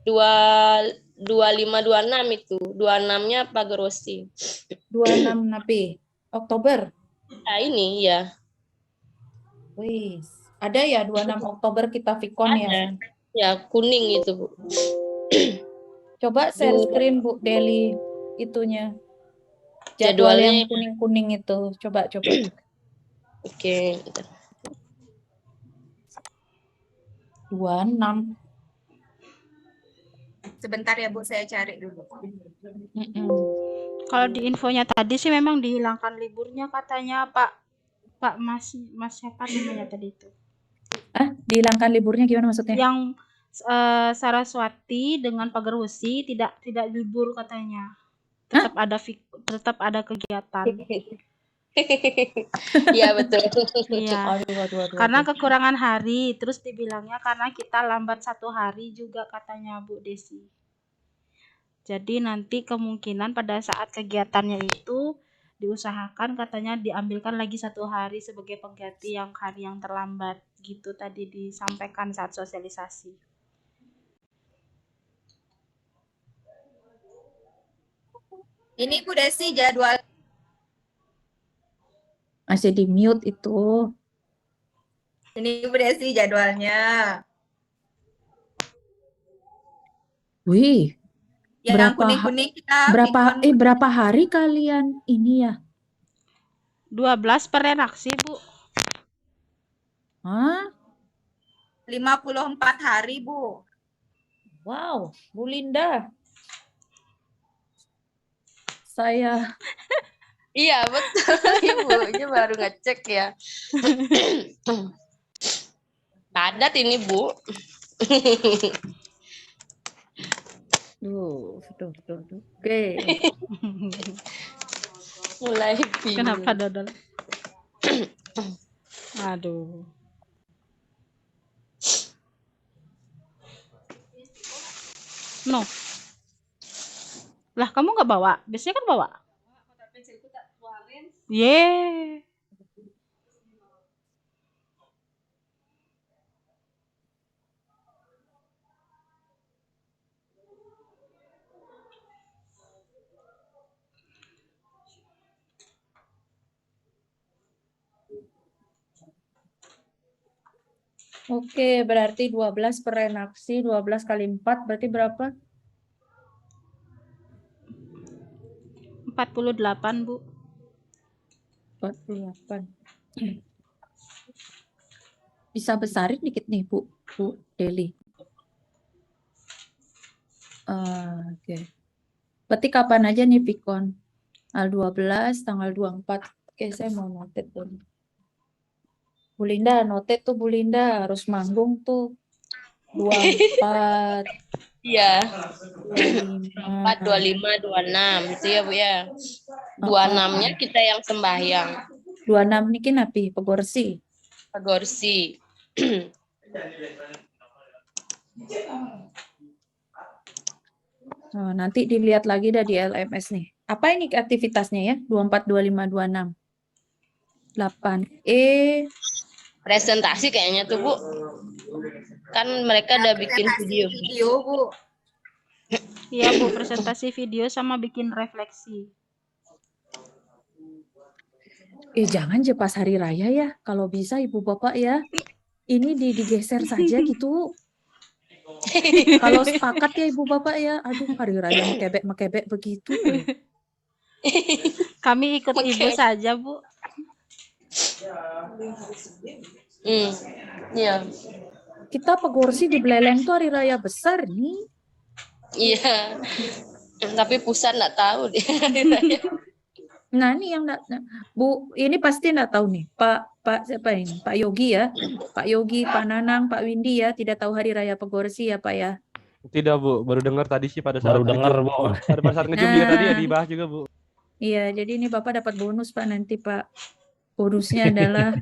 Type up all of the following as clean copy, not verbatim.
2526 itu. 26-nya Pagar Rossi. 26 napi Oktober. Nah, ini ya. Wih, ada ya 26 Oktober kita Vicon ya. Ada. Ya, kuning itu, Bu. Coba share screen Bu Deli itunya. Jadwal Jadwalnya yang kuning-kuning itu. Coba. Oke. 26. Sebentar ya Bu, saya cari dulu. Kalau di infonya tadi sih memang dihilangkan liburnya katanya Pak Mas siapa namanya tadi itu? Dihilangkan liburnya gimana maksudnya? Yang Saraswati dengan Pagar Rossi tidak libur katanya. Tetap ada kegiatan. Iya, betul. Iya. Aduh. Karena kekurangan hari, terus dibilangnya karena kita lambat 1 hari juga katanya Bu Desi. Jadi nanti kemungkinan pada saat kegiatannya itu diusahakan katanya diambilkan lagi 1 hari sebagai pengganti hari yang terlambat gitu tadi disampaikan saat sosialisasi. Ini Bu Desi jadwal. Masih di mute itu. Ini Bu Desi jadwalnya. Wih. Yang kuning-kuning kita berapa hari kalian ini ya? 12 per reaksi, Bu. Hah? 54 hari, Bu. Wow, Bu Linda. Saya Iya, betul. Ibunya baru ngecek ya. Padat ini, Bu. Tuh. Oke. Mulai bingung. Kenapa Dodol? Aduh. No. Lah, kamu nggak bawa? Biasanya kan bawa. Yeay. Oke, berarti 12 per reaksi, 12 kali 4 berarti berapa? 48, Bu. 48. Bisa besarin dikit nih, Bu Deli. Oke. Berarti kapan aja nih Vicon? Tanggal 12, tanggal 24. Oke, saya mau notet dulu. Bu Linda, notet tuh Bu Linda. Harus manggung tuh. 24. Iya. 25. 25, 26. Itu ya, Bu ya. 26-nya kita yang sembahyang. 26 niki napi pegorsi. Pegorsi. Nanti dilihat lagi dah di LMS nih. Apa ini aktivitasnya ya? 24, 25, 26. 8E. Presentasi kayaknya tuh, Bu. Kan mereka udah bikin video, Bu. Iya, Bu, presentasi video sama bikin refleksi. Jangan aja pas hari raya ya. Kalau bisa Ibu Bapak ya. Ini digeser saja gitu. Kalau sepakat ya Ibu Bapak ya. Aduh, hari raya mekebek begitu. Kami ikut Ibu saja, Bu. Iya. Kita pegorsi di Beleleng tuh hari raya besar nih. Iya. Tapi pusat nggak tahu deh hari raya. Nah, ini yang Bu, ini pasti enggak tahu nih. Pak siapa ini? Pak Yogi ya. Pak Yogi, Pak Nanang, Pak Windy ya, tidak tahu hari raya Pegorsi ya, Pak ya. Tidak, Bu. Baru dengar tadi sih pada saat Bu. Pada saat ngejum juga tadi ya dibahas juga, Bu. Iya, jadi ini Bapak dapat bonus, Pak, nanti, Pak. Bonusnya adalah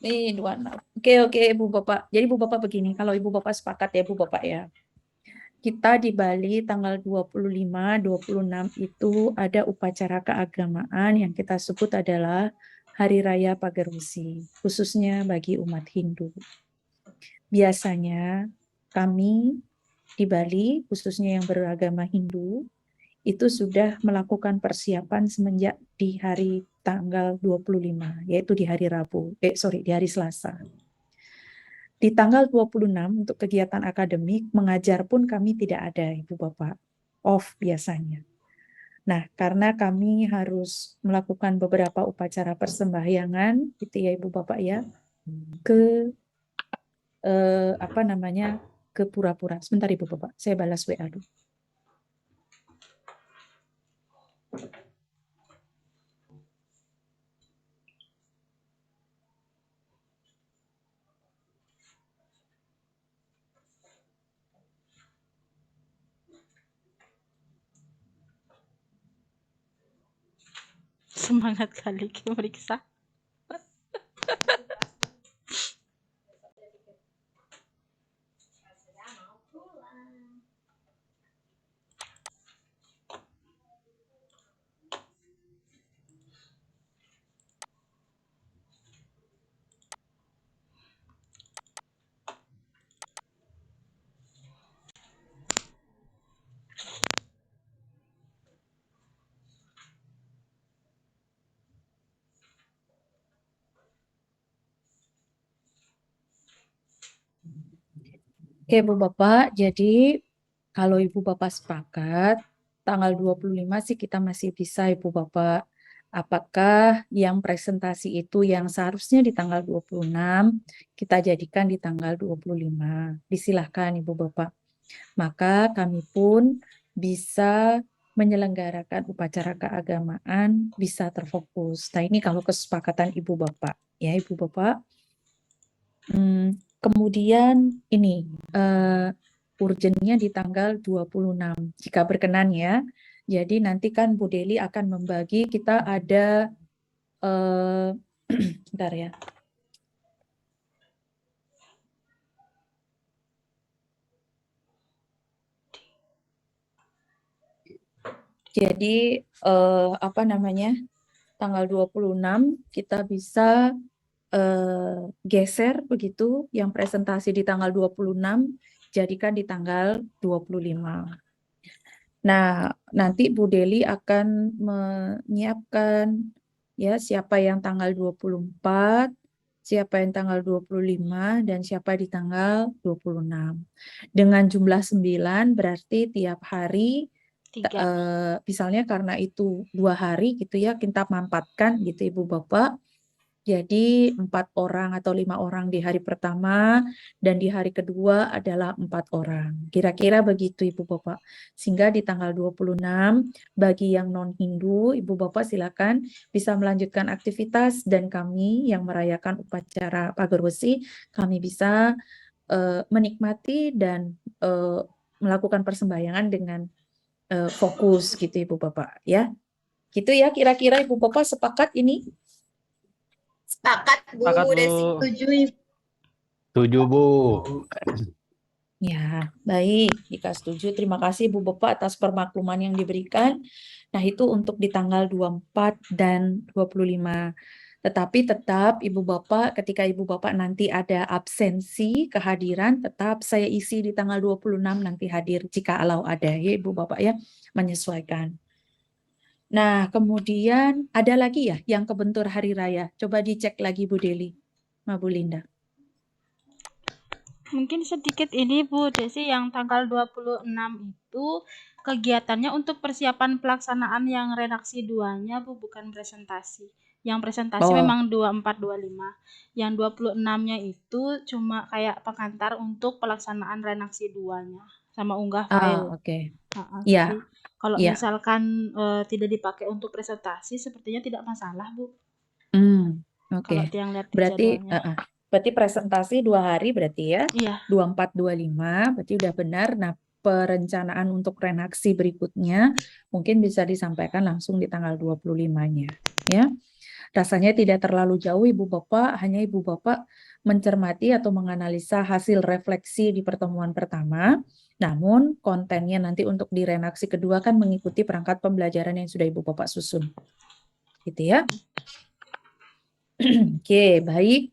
nih 26. Oke, Ibu Bapak. Jadi Ibu Bapak begini, kalau Ibu Bapak sepakat ya, Ibu Bapak ya. Kita di Bali tanggal 25, 26 itu ada upacara keagamaan yang kita sebut adalah Hari Raya Pagar Rossi, khususnya bagi umat Hindu. Biasanya kami di Bali, khususnya yang beragama Hindu, itu sudah melakukan persiapan semenjak di hari tanggal 25, yaitu di hari Rabu, di hari Selasa. Di tanggal 26 untuk kegiatan akademik, mengajar pun kami tidak ada, Ibu Bapak. Off biasanya. Nah, karena kami harus melakukan beberapa upacara persembahyangan, gitu ya Ibu Bapak ya, ke ke pura-pura. Sebentar Ibu Bapak, saya balas WA dulu. Semangat kali meriksa. Oke, Bu Bapak, jadi kalau Ibu Bapak sepakat, tanggal 25 sih kita masih bisa, Ibu Bapak. Apakah yang presentasi itu yang seharusnya di tanggal 26, kita jadikan di tanggal 25? Disilahkan, Ibu Bapak. Maka kami pun bisa menyelenggarakan upacara keagamaan, bisa terfokus. Nah, ini kalau kesepakatan Ibu Bapak. Ya, Ibu Bapak. Kemudian ini urgennya di tanggal 26 jika berkenan ya. Jadi nanti kan Bu Deli akan membagi, kita ada bentar ya. Jadi tanggal 26 kita bisa geser begitu, yang presentasi di tanggal 26 jadikan di tanggal 25. Nah, nanti Bu Deli akan menyiapkan ya siapa yang tanggal 24, siapa yang tanggal 25, dan siapa di tanggal 26. Dengan jumlah 9 berarti tiap hari 3. Misalnya karena itu 2 hari gitu ya, kita mampatkan gitu Ibu Bapak. Jadi 4 orang atau 5 orang di hari pertama dan di hari kedua adalah 4 orang. Kira-kira begitu Ibu Bapak. Sehingga di tanggal 26 bagi yang non-Hindu, Ibu Bapak silakan bisa melanjutkan aktivitas, dan kami yang merayakan upacara pagar besi, kami bisa menikmati dan melakukan persembahyangan dengan fokus gitu Ibu Bapak ya. Gitu ya, kira-kira Ibu Bapak sepakat ini? Sepakat Bu Sepakat, Bu. Desi. Setuju. Setuju, Bu. Ya, baik. Jika setuju, terima kasih Bu Bapak atas permakluman yang diberikan. Nah, itu untuk di tanggal 24 dan 25. Tetapi tetap Ibu Bapak, ketika Ibu Bapak nanti ada absensi kehadiran, tetap saya isi di tanggal 26 nanti hadir jika alau ada ya Ibu Bapak ya, menyesuaikan. Nah, kemudian ada lagi ya yang kebentur hari raya. Coba dicek lagi Bu Deli, Bu Linda. Mungkin sedikit ini Bu Desi, yang tanggal 26 itu kegiatannya untuk persiapan pelaksanaan yang redaksi 2-nya Bu, bukan presentasi. Yang presentasi memang 24, 25. Yang 26-nya itu cuma kayak pengantar untuk pelaksanaan redaksi 2-nya sama unggah file. Oke. Jadi kalau misalkan tidak dipakai untuk presentasi sepertinya tidak masalah Bu. Oke. Kalau yang lihat Berarti jadwalnya. Berarti presentasi 2 hari berarti ya? Iya. 24, 25, berarti udah benar. Nah, perencanaan untuk redaksi berikutnya mungkin bisa disampaikan langsung di tanggal 25-nya. Ya. Rasanya tidak terlalu jauh Ibu Bapak, hanya Ibu Bapak mencermati atau menganalisa hasil refleksi di pertemuan pertama. Namun kontennya nanti untuk di redaksi kedua kan mengikuti perangkat pembelajaran yang sudah Ibu Bapak susun. Gitu ya. Oke, baik.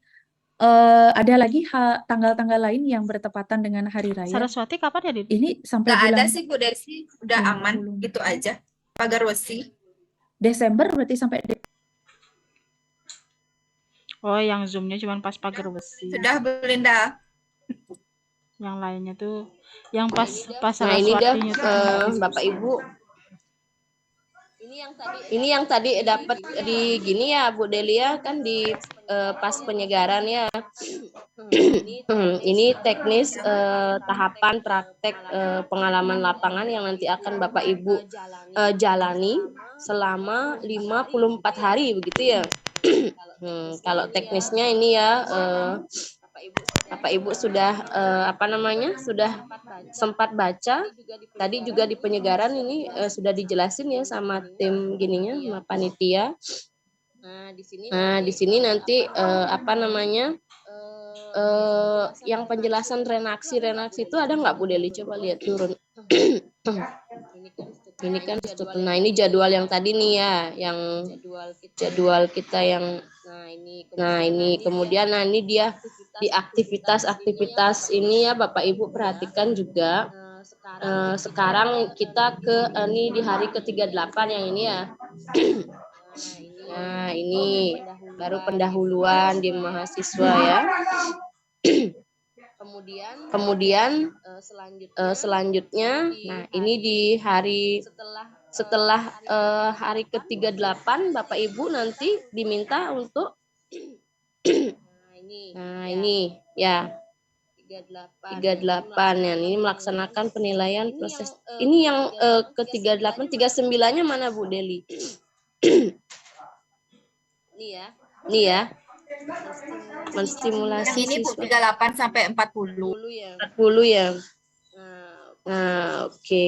Ada lagi tanggal-tanggal lain yang bertepatan dengan hari raya. Saraswati kapan ya, Din? Ini sampai Nggak ada bulan sih Bu Desi, udah aman 20. gitu aja. Pagar besi. Desember berarti sampai Oh, yang Zoom-nya cuma pas pagar besi. Sudah Belinda. Yang lainnya tuh yang pas Nah ini dah Saraswatinya tuh cuma Bapak Ibu. Ini yang tadi dapat di gini ya Bu Delia kan di pas penyegaran ya. Ini teknis tahapan praktek pengalaman lapangan yang nanti akan Bapak Ibu jalani selama 54 hari begitu ya. Kalau teknisnya ini ya Bapak Ibu sudah sudah sempat baca tadi juga di penyegaran ini sudah dijelasin ya sama tim gininya sama panitia. Nah, di sini nanti yang penjelasan renaksi itu ada nggak Bu Deli? Coba lihat turun. Ini kan struktur. Nah, ini jadwal yang tadi nih ya, yang jadwal kita yang ini kemudian ini dia di aktivitas ini ya Bapak Ibu perhatikan juga. Sekarang kita ini di hari ke-38 yang ini ya. Nah, ini baru pendahuluan di mahasiswa ya. Kemudian selanjutnya, nah ini di hari setelah hari ke-38 Bapak Ibu nanti diminta untuk nah ini ya 38 ya, ini melaksanakan penilaian proses. Ini yang ke-38, 39-nya mana Bu Deli? Ini ya. Menstimulasi Yang ini Bu, siswa 38 sampai 40. 40 ya. Nah, oke.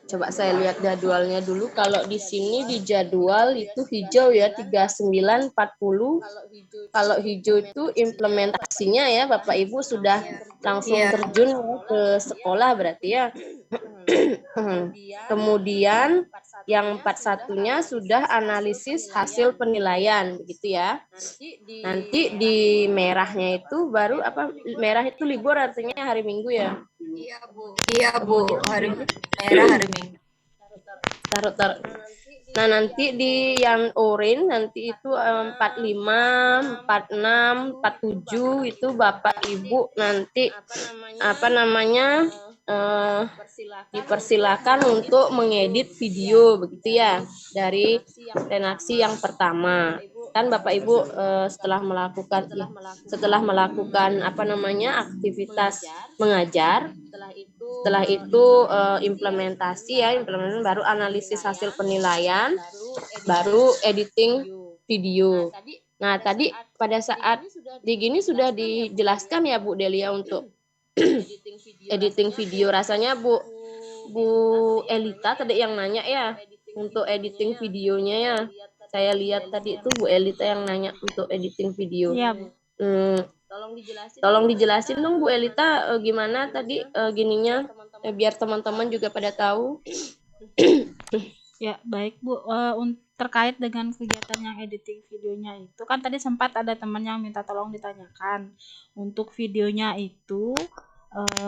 Coba saya lihat jadwalnya dulu. Kalau di sini di jadwal itu hijau ya 39 40. Kalau hijau itu implementasinya ya Bapak Ibu sudah langsung Iya. terjun ke sekolah berarti ya. Kemudian yang 41-nya sudah analisis hasil penilaian begitu ya. Nanti di merahnya itu baru merah itu libur artinya hari Minggu ya. Iya Bu, hari merah hari Minggu. Taruh. Nah, nanti di yang orange nanti itu 45, 46, 47 itu Bapak Ibu nanti dipersilakan untuk mengedit video begitu ya dari renaksi yang pertama. Kan Bapak Ibu setelah melakukan aktivitas mengajar, setelah itu implementasi baru analisis hasil penilaian, baru editing video. Nah, tadi pada saat di gini sudah dijelaskan ya Bu Delia untuk editing video. Rasanya Bu Elita tadi yang nanya ya untuk editing videonya ya. Saya lihat tadi itu Bu Elita yang nanya untuk editing video. Iya, Bu. Tolong dijelasin dong Bu Elita gimana tadi gininya biar teman-teman juga pada tahu. Ya, baik Bu. Terkait dengan kegiatan yang editing videonya itu kan tadi sempat ada teman yang minta tolong ditanyakan. Untuk videonya itu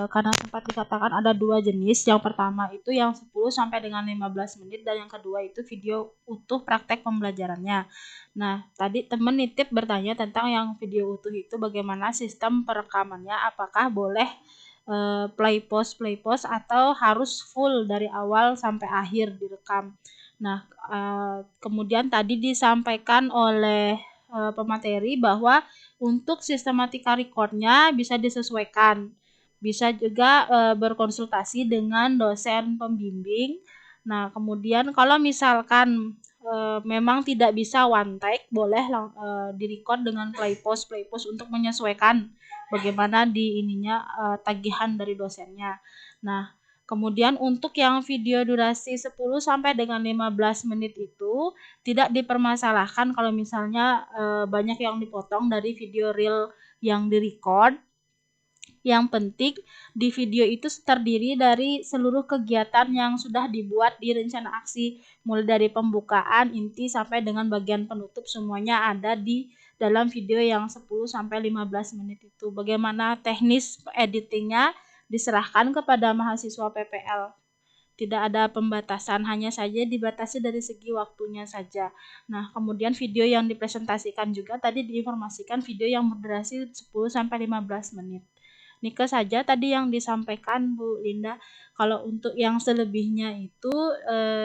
karena sempat dikatakan ada 2 jenis. Yang pertama itu yang 10 sampai dengan 15 menit dan yang kedua itu video utuh praktek pembelajarannya. Nah, tadi teman nitip bertanya tentang yang video utuh itu bagaimana sistem perekamannya, apakah boleh play pause atau harus full dari awal sampai akhir direkam. Nah, kemudian tadi disampaikan oleh pemateri bahwa untuk sistematika recordnya bisa disesuaikan. Bisa juga berkonsultasi dengan dosen pembimbing. Nah, kemudian kalau misalkan memang tidak bisa one take, boleh direcord dengan play pause untuk menyesuaikan bagaimana di ininya tagihan dari dosennya. Nah, kemudian untuk yang video durasi 10 sampai dengan 15 menit itu tidak dipermasalahkan kalau misalnya banyak yang dipotong dari video reel yang direcord. Yang penting di video itu terdiri dari seluruh kegiatan yang sudah dibuat di rencana aksi, mulai dari pembukaan, inti sampai dengan bagian penutup semuanya ada di dalam video yang 10-15 menit itu. Bagaimana teknis editingnya diserahkan kepada mahasiswa PPL. Tidak ada pembatasan, hanya saja dibatasi dari segi waktunya saja. Nah, kemudian video yang dipresentasikan juga tadi diinformasikan video yang berdurasi 10-15 menit. Nike saja tadi yang disampaikan Bu Linda. Kalau untuk yang selebihnya itu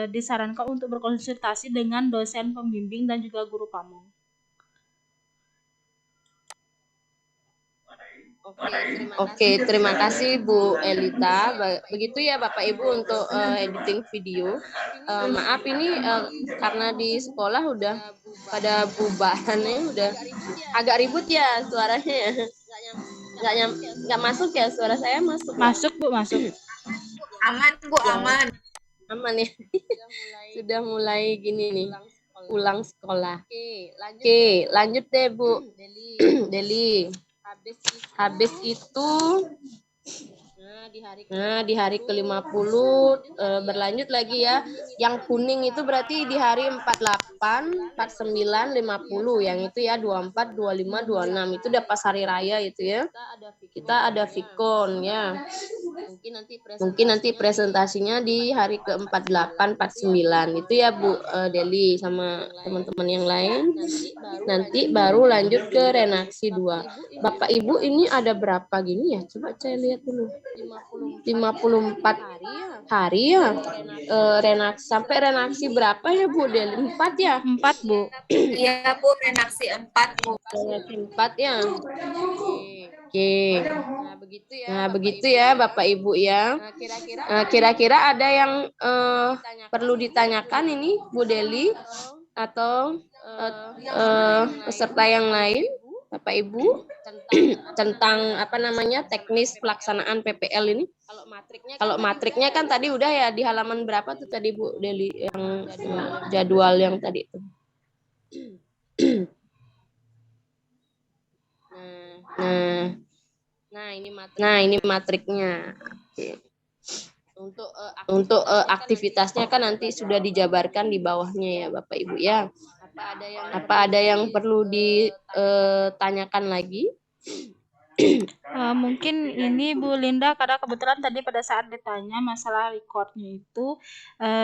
disarankan untuk berkonsultasi dengan dosen pembimbing dan juga guru pamong. Oke, terima kasih Bu Elita. Begitu ya Bapak Ibu untuk editing video. Maaf ini karena di sekolah udah pada bubarannya udah agak ribut ya suaranya ya. Nggak masuk ya, suara saya masuk. Masuk Bu, masuk. Aman Bu, aman. Aman ya. Sudah mulai gini nih. Pulang sekolah. Oke, lanjut deh Bu Deli. Habis itu di hari ke-50 berlanjut lagi ya. Yang kuning itu berarti di hari 48, 49, 50. Yang itu ya 24, 25, 26. Itu udah pas hari raya itu ya. Kita ada Vikon ya. Mungkin nanti presentasinya di hari ke-48, 49. Itu ya Bu Deli sama teman-teman yang lain. Nanti baru lanjut ke renaksi 2. Bapak Ibu ini ada berapa gini ya? Coba saya lihat dulu. 54 hari ya. Sampai renaksi berapa ya Bu Deli? 4 ya? 4 Bu. Iya Bu, renaksi 4 Bu. Renaksi 4 ya. Oke. Nah, begitu ya Bapak Ibu ya. Kira-kira ada yang perlu ditanyakan ini Bu Deli atau peserta yang lain Bapak Ibu tentang apa namanya teknis pelaksanaan PPL ini? Kalau matriknya kan tadi udah ya di halaman berapa tuh tadi Bu Deli yang jadwal yang tadi itu. Nah, ini matriknya. Oke. Untuk aktivitasnya kan nanti sudah dijabarkan di bawahnya ya Bapak Ibu ya. Apa ada yang perlu ditanyakan lagi? Mungkin ini Bu Linda, karena kebetulan tadi pada saat ditanya masalah recordnya itu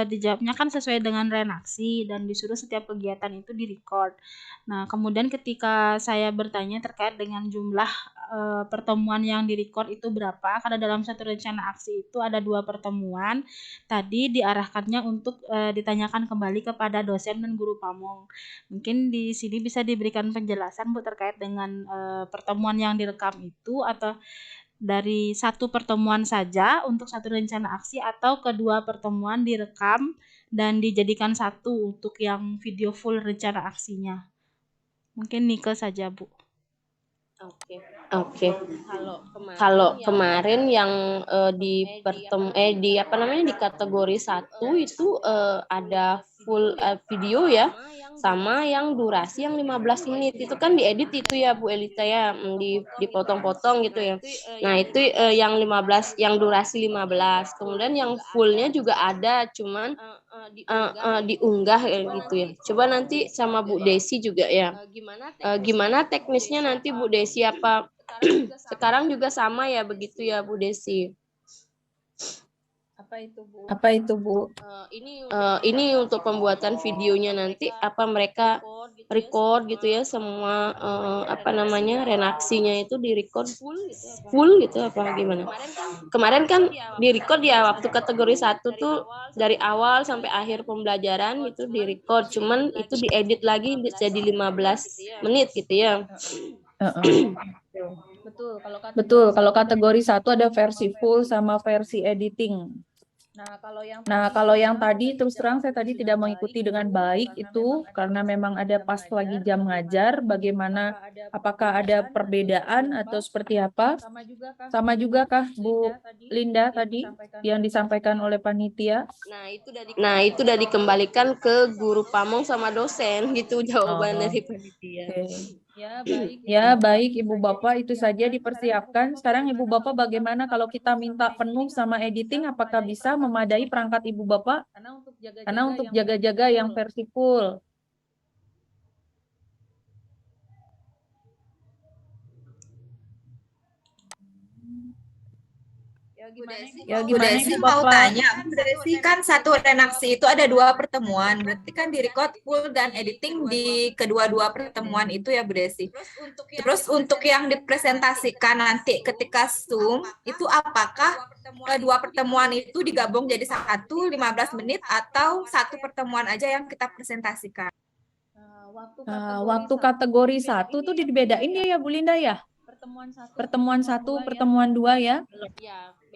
dijawabnya kan sesuai dengan renaksi dan disuruh setiap kegiatan itu direcord. Nah, kemudian ketika saya bertanya terkait dengan jumlah pertemuan yang direcord itu berapa, karena dalam satu rencana aksi itu ada 2 pertemuan, tadi diarahkannya untuk ditanyakan kembali kepada dosen dan guru pamong. Mungkin di sini bisa diberikan penjelasan Bu terkait dengan pertemuan yang direkam itu, atau dari satu pertemuan saja untuk satu rencana aksi atau kedua pertemuan direkam dan dijadikan satu untuk yang video full rencana aksinya. Mungkin Nike saja Bu. Oke. Kalau kemarin yang di kategori 1 itu ada full video ya, sama yang durasi yang 15 menit itu kan diedit itu ya Bu Elita ya, dipotong-potong gitu ya. Nah, itu yang 15, yang durasi 15. Kemudian yang fullnya juga ada, cuman diunggah gitu ya. Coba nanti sama Bu Desi juga ya. Gimana teknisnya nanti Bu Desi, apa sekarang juga sama ya begitu ya Bu Desi? Apa itu Bu? Ini untuk pembuatan videonya nanti apa mereka record gitu ya, semua apa namanya renaksinya itu direcord full gitu apa gimana? Kemarin kan direcord ya waktu kategori 1 tuh dari awal sampai akhir pembelajaran itu direcord, cuman itu diedit lagi jadi 15 menit gitu ya. Betul, kalau kategori 1 ada versi full sama versi editing. Nah, kalau yang tadi terus terang saya tadi tidak mengikuti dengan baik itu karena memang ada pas lagi jam ngajar, bagaimana, apakah ada perbedaan atau seperti apa? Sama juga kah Bu Linda tadi yang disampaikan oleh panitia? Nah, itu udah dikembalikan ke guru pamong sama dosen gitu jawaban dari panitia. Ya, baik Ibu Bapak, itu saja dipersiapkan. Sekarang Ibu Bapak bagaimana kalau kita minta penuh sama editing, apakah bisa memadai perangkat Ibu Bapak? Karena untuk jaga-jaga yang versi full. Ya Bu gimana Desi Ibu mau Bapak? tanya, Bu Desi kan satu redaksi itu ada 2 pertemuan, berarti kan di record full dan editing di kedua-dua pertemuan itu ya Bu Desi. Terus untuk yang dipresentasikan nanti ketika Zoom, itu apakah dua pertemuan itu digabung jadi satu 15 menit atau satu pertemuan aja yang kita presentasikan? Waktu kategori 1 tuh dibedain ya Bu Linda ya? Pertemuan 1, pertemuan 2 ya?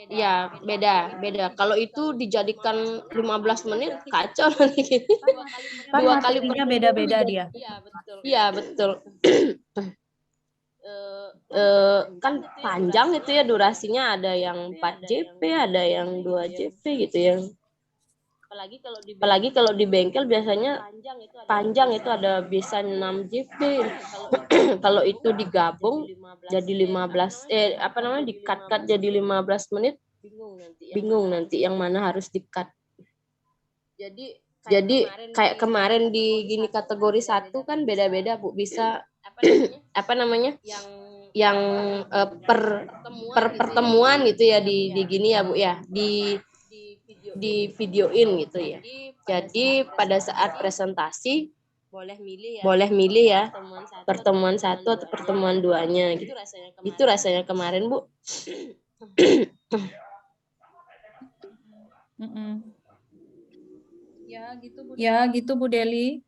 Ya, beda. Kalau itu dijadikan 15 menit, kacau nanti. Kan Dua kali materinya pertemuan beda-beda dijadi- dia. Iya, betul. Kan panjang itu ya durasinya, ada yang 4 JP, ada yang 2 JP gitu ya. Apalagi kalau di bengkel biasanya panjang itu ada bisa 6 JP. Kalau itu digabung jadi 15 di-cut jadi 15 menit, bingung nanti yang mana harus di-cut. Jadi kayak kemarin di gini kategori 1 kan beda-beda Bu, bisa apa namanya? Yang per pertemuan gitu ya di gini ya Bu ya, di videoin gitu ya. Jadi pada saat presentasi boleh milih ya pertemuan 1 atau pertemuan 2-nya gitu. Itu rasanya kemarin Bu. Mm-mm. Ya gitu Bu Deli.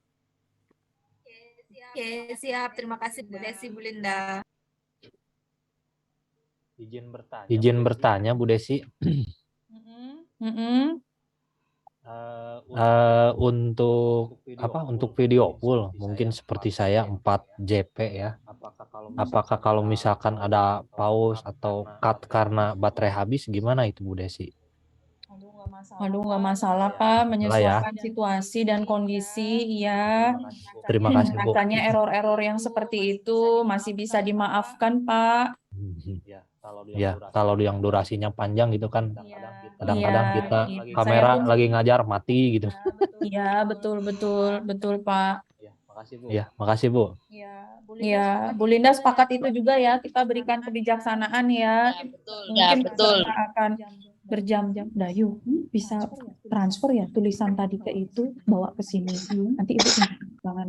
Oke, siap. Terima kasih Bu Desi, Bu Linda. Izin bertanya Bu Desi, Mm-mm. untuk video full mungkin seperti saya 4 JP ya. Apakah kalau misalkan ada pause atau cut karena baterai habis gimana itu Bu Desi? Aduh, nggak masalah Pak, menyesuaikan situasi dan kondisi, ya. Terima kasih Bu. Rasanya error-error yang seperti itu masih bisa dimaafkan Pak. Ya, kalau yang durasinya panjang gitu kan, kadang-kadang Iya, kita itu kamera saya pun- lagi ngajar mati gitu. Iya, betul Pak. Ya, makasih Bu. Ya, Bu Linda sepakat itu juga ya, kita berikan kebijaksanaan ya. Mungkin betul. peserta akan berjam-jam. Dayu, bisa transfer ya tulisan tadi ke itu, bawa ke sini. Nanti Ibu tinggal tangan.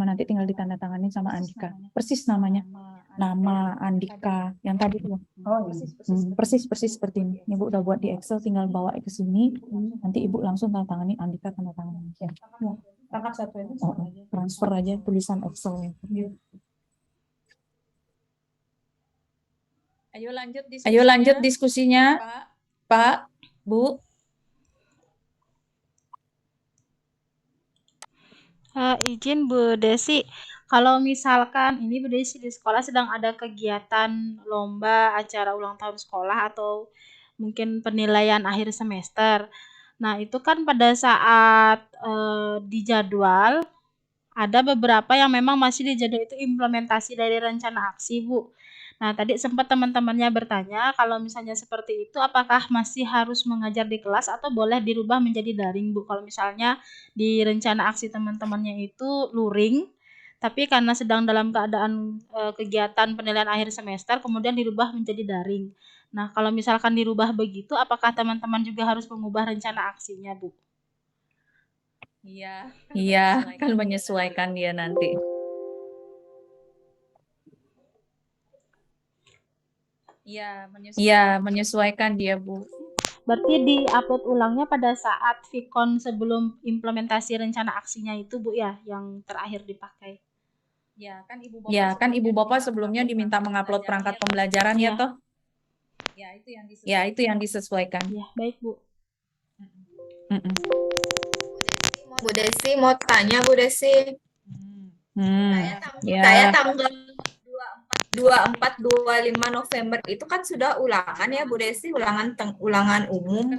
Nanti tinggal ditandatangani sama Andika. Persis namanya. Nama Andika yang tadi tuh. Oh, persis seperti ini. Ini Bu udah buat di Excel, tinggal bawa ke sini. Nanti Ibu langsung tanda tangani, Andika tanda tangan. Ya. Tangkap satu itu. Transfer aja tulisan Excel. Ayo lanjut diskusinya, Pak, Bu. Izin Bu Desi, kalau misalkan ini Bu Desi di sekolah sedang ada kegiatan lomba, acara ulang tahun sekolah atau mungkin penilaian akhir semester. Nah, itu kan pada saat di jadwal ada beberapa yang memang masih di jadwal itu implementasi dari rencana aksi, Bu. Nah, tadi sempat teman-temannya bertanya kalau misalnya seperti itu apakah masih harus mengajar di kelas atau boleh dirubah menjadi daring, Bu? Kalau misalnya di rencana aksi teman-temannya itu luring, tapi karena sedang dalam keadaan kegiatan penilaian akhir semester kemudian dirubah menjadi daring. Nah, kalau misalkan dirubah begitu apakah teman-teman juga harus mengubah rencana aksinya, Bu? Iya, kan menyesuaikan dia nanti. Iya, menyesuaikan dia, Bu. Berarti di-upload ulangnya pada saat Vicon sebelum implementasi rencana aksinya itu, Bu ya, yang terakhir dipakai. Ya, kan Ibu Bapak sebelumnya diminta mengupload perangkat pembelajaran ya, Iya. toh? Ya, itu yang disesuaikan. Ya, baik, Bu. Mm-mm. Bu Desi mau tanya, Bu Desi. Ya. Saya tanggal 24-25 November itu kan sudah ulangan ya Bu Desi, ulangan umum.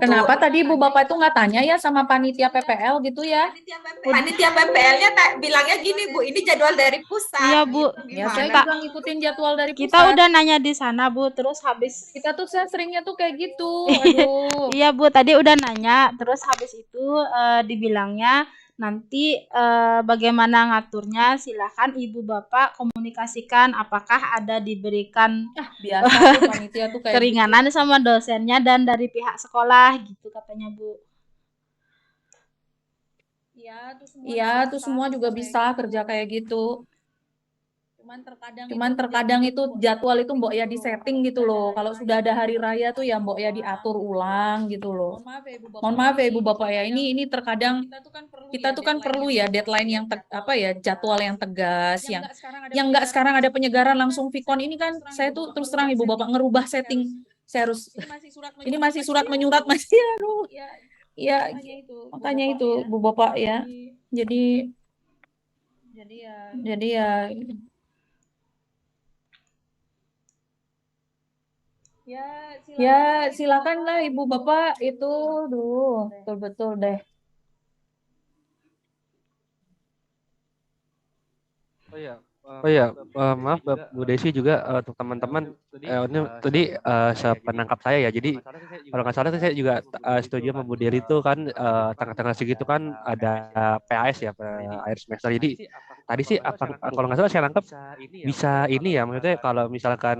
Kenapa tadi Ibu Bapak itu nggak tanya ya sama panitia PPL gitu ya? Panitia PPL-nya bilangnya gini Bu, ini jadwal dari pusat. Iya, Bu. Gitu, Ya, saya gimana? juga ngikutin jadwal dari Kita pusat. udah nanya di sana, Bu, terus habis Kita tuh seringnya tuh kayak gitu. Aduh. Iya, Bu, tadi udah nanya, terus habis itu dibilangnya Nanti bagaimana ngaturnya silahkan Ibu Bapak komunikasikan apakah ada diberikan Biasa tuh panitia tuh kayak gitu. keringanan sama dosennya dan dari pihak sekolah gitu katanya Bu. Iya, tuh semua juga bisa kerja kayak gitu. Cuman terkadang itu jadwal itu mbok ya disetting gitu loh. Kalau sudah ada hari raya tuh ya mbok ya diatur ulang gitu loh. Mohon maaf ya Ibu Bapak ya. Ini terkadang kita tuh kan perlu ya deadline yang jadwal yang tegas, yang enggak sekarang ada penyegaran langsung Vkon ini kan saya tuh terus terang Ibu Bapak ngerubah setting. Saya harus ini masih surat menyurat masih aduh. Ya, makanya itu Bu Bapak ya. Jadi ya silakanlah Ibu Bapak itu betul-betul deh. Oh iya, maaf Bu Desi juga untuk teman-teman ini tadi sepenangkap saya ya. Jadi kalau nggak salah saya juga setuju sama Bu Deri itu kan tengah-tengah segitu kan ada PAS ya akhir semester. Jadi tadi sih kalau nggak salah saya nangkep bisa ini ya, maksudnya kalau misalkan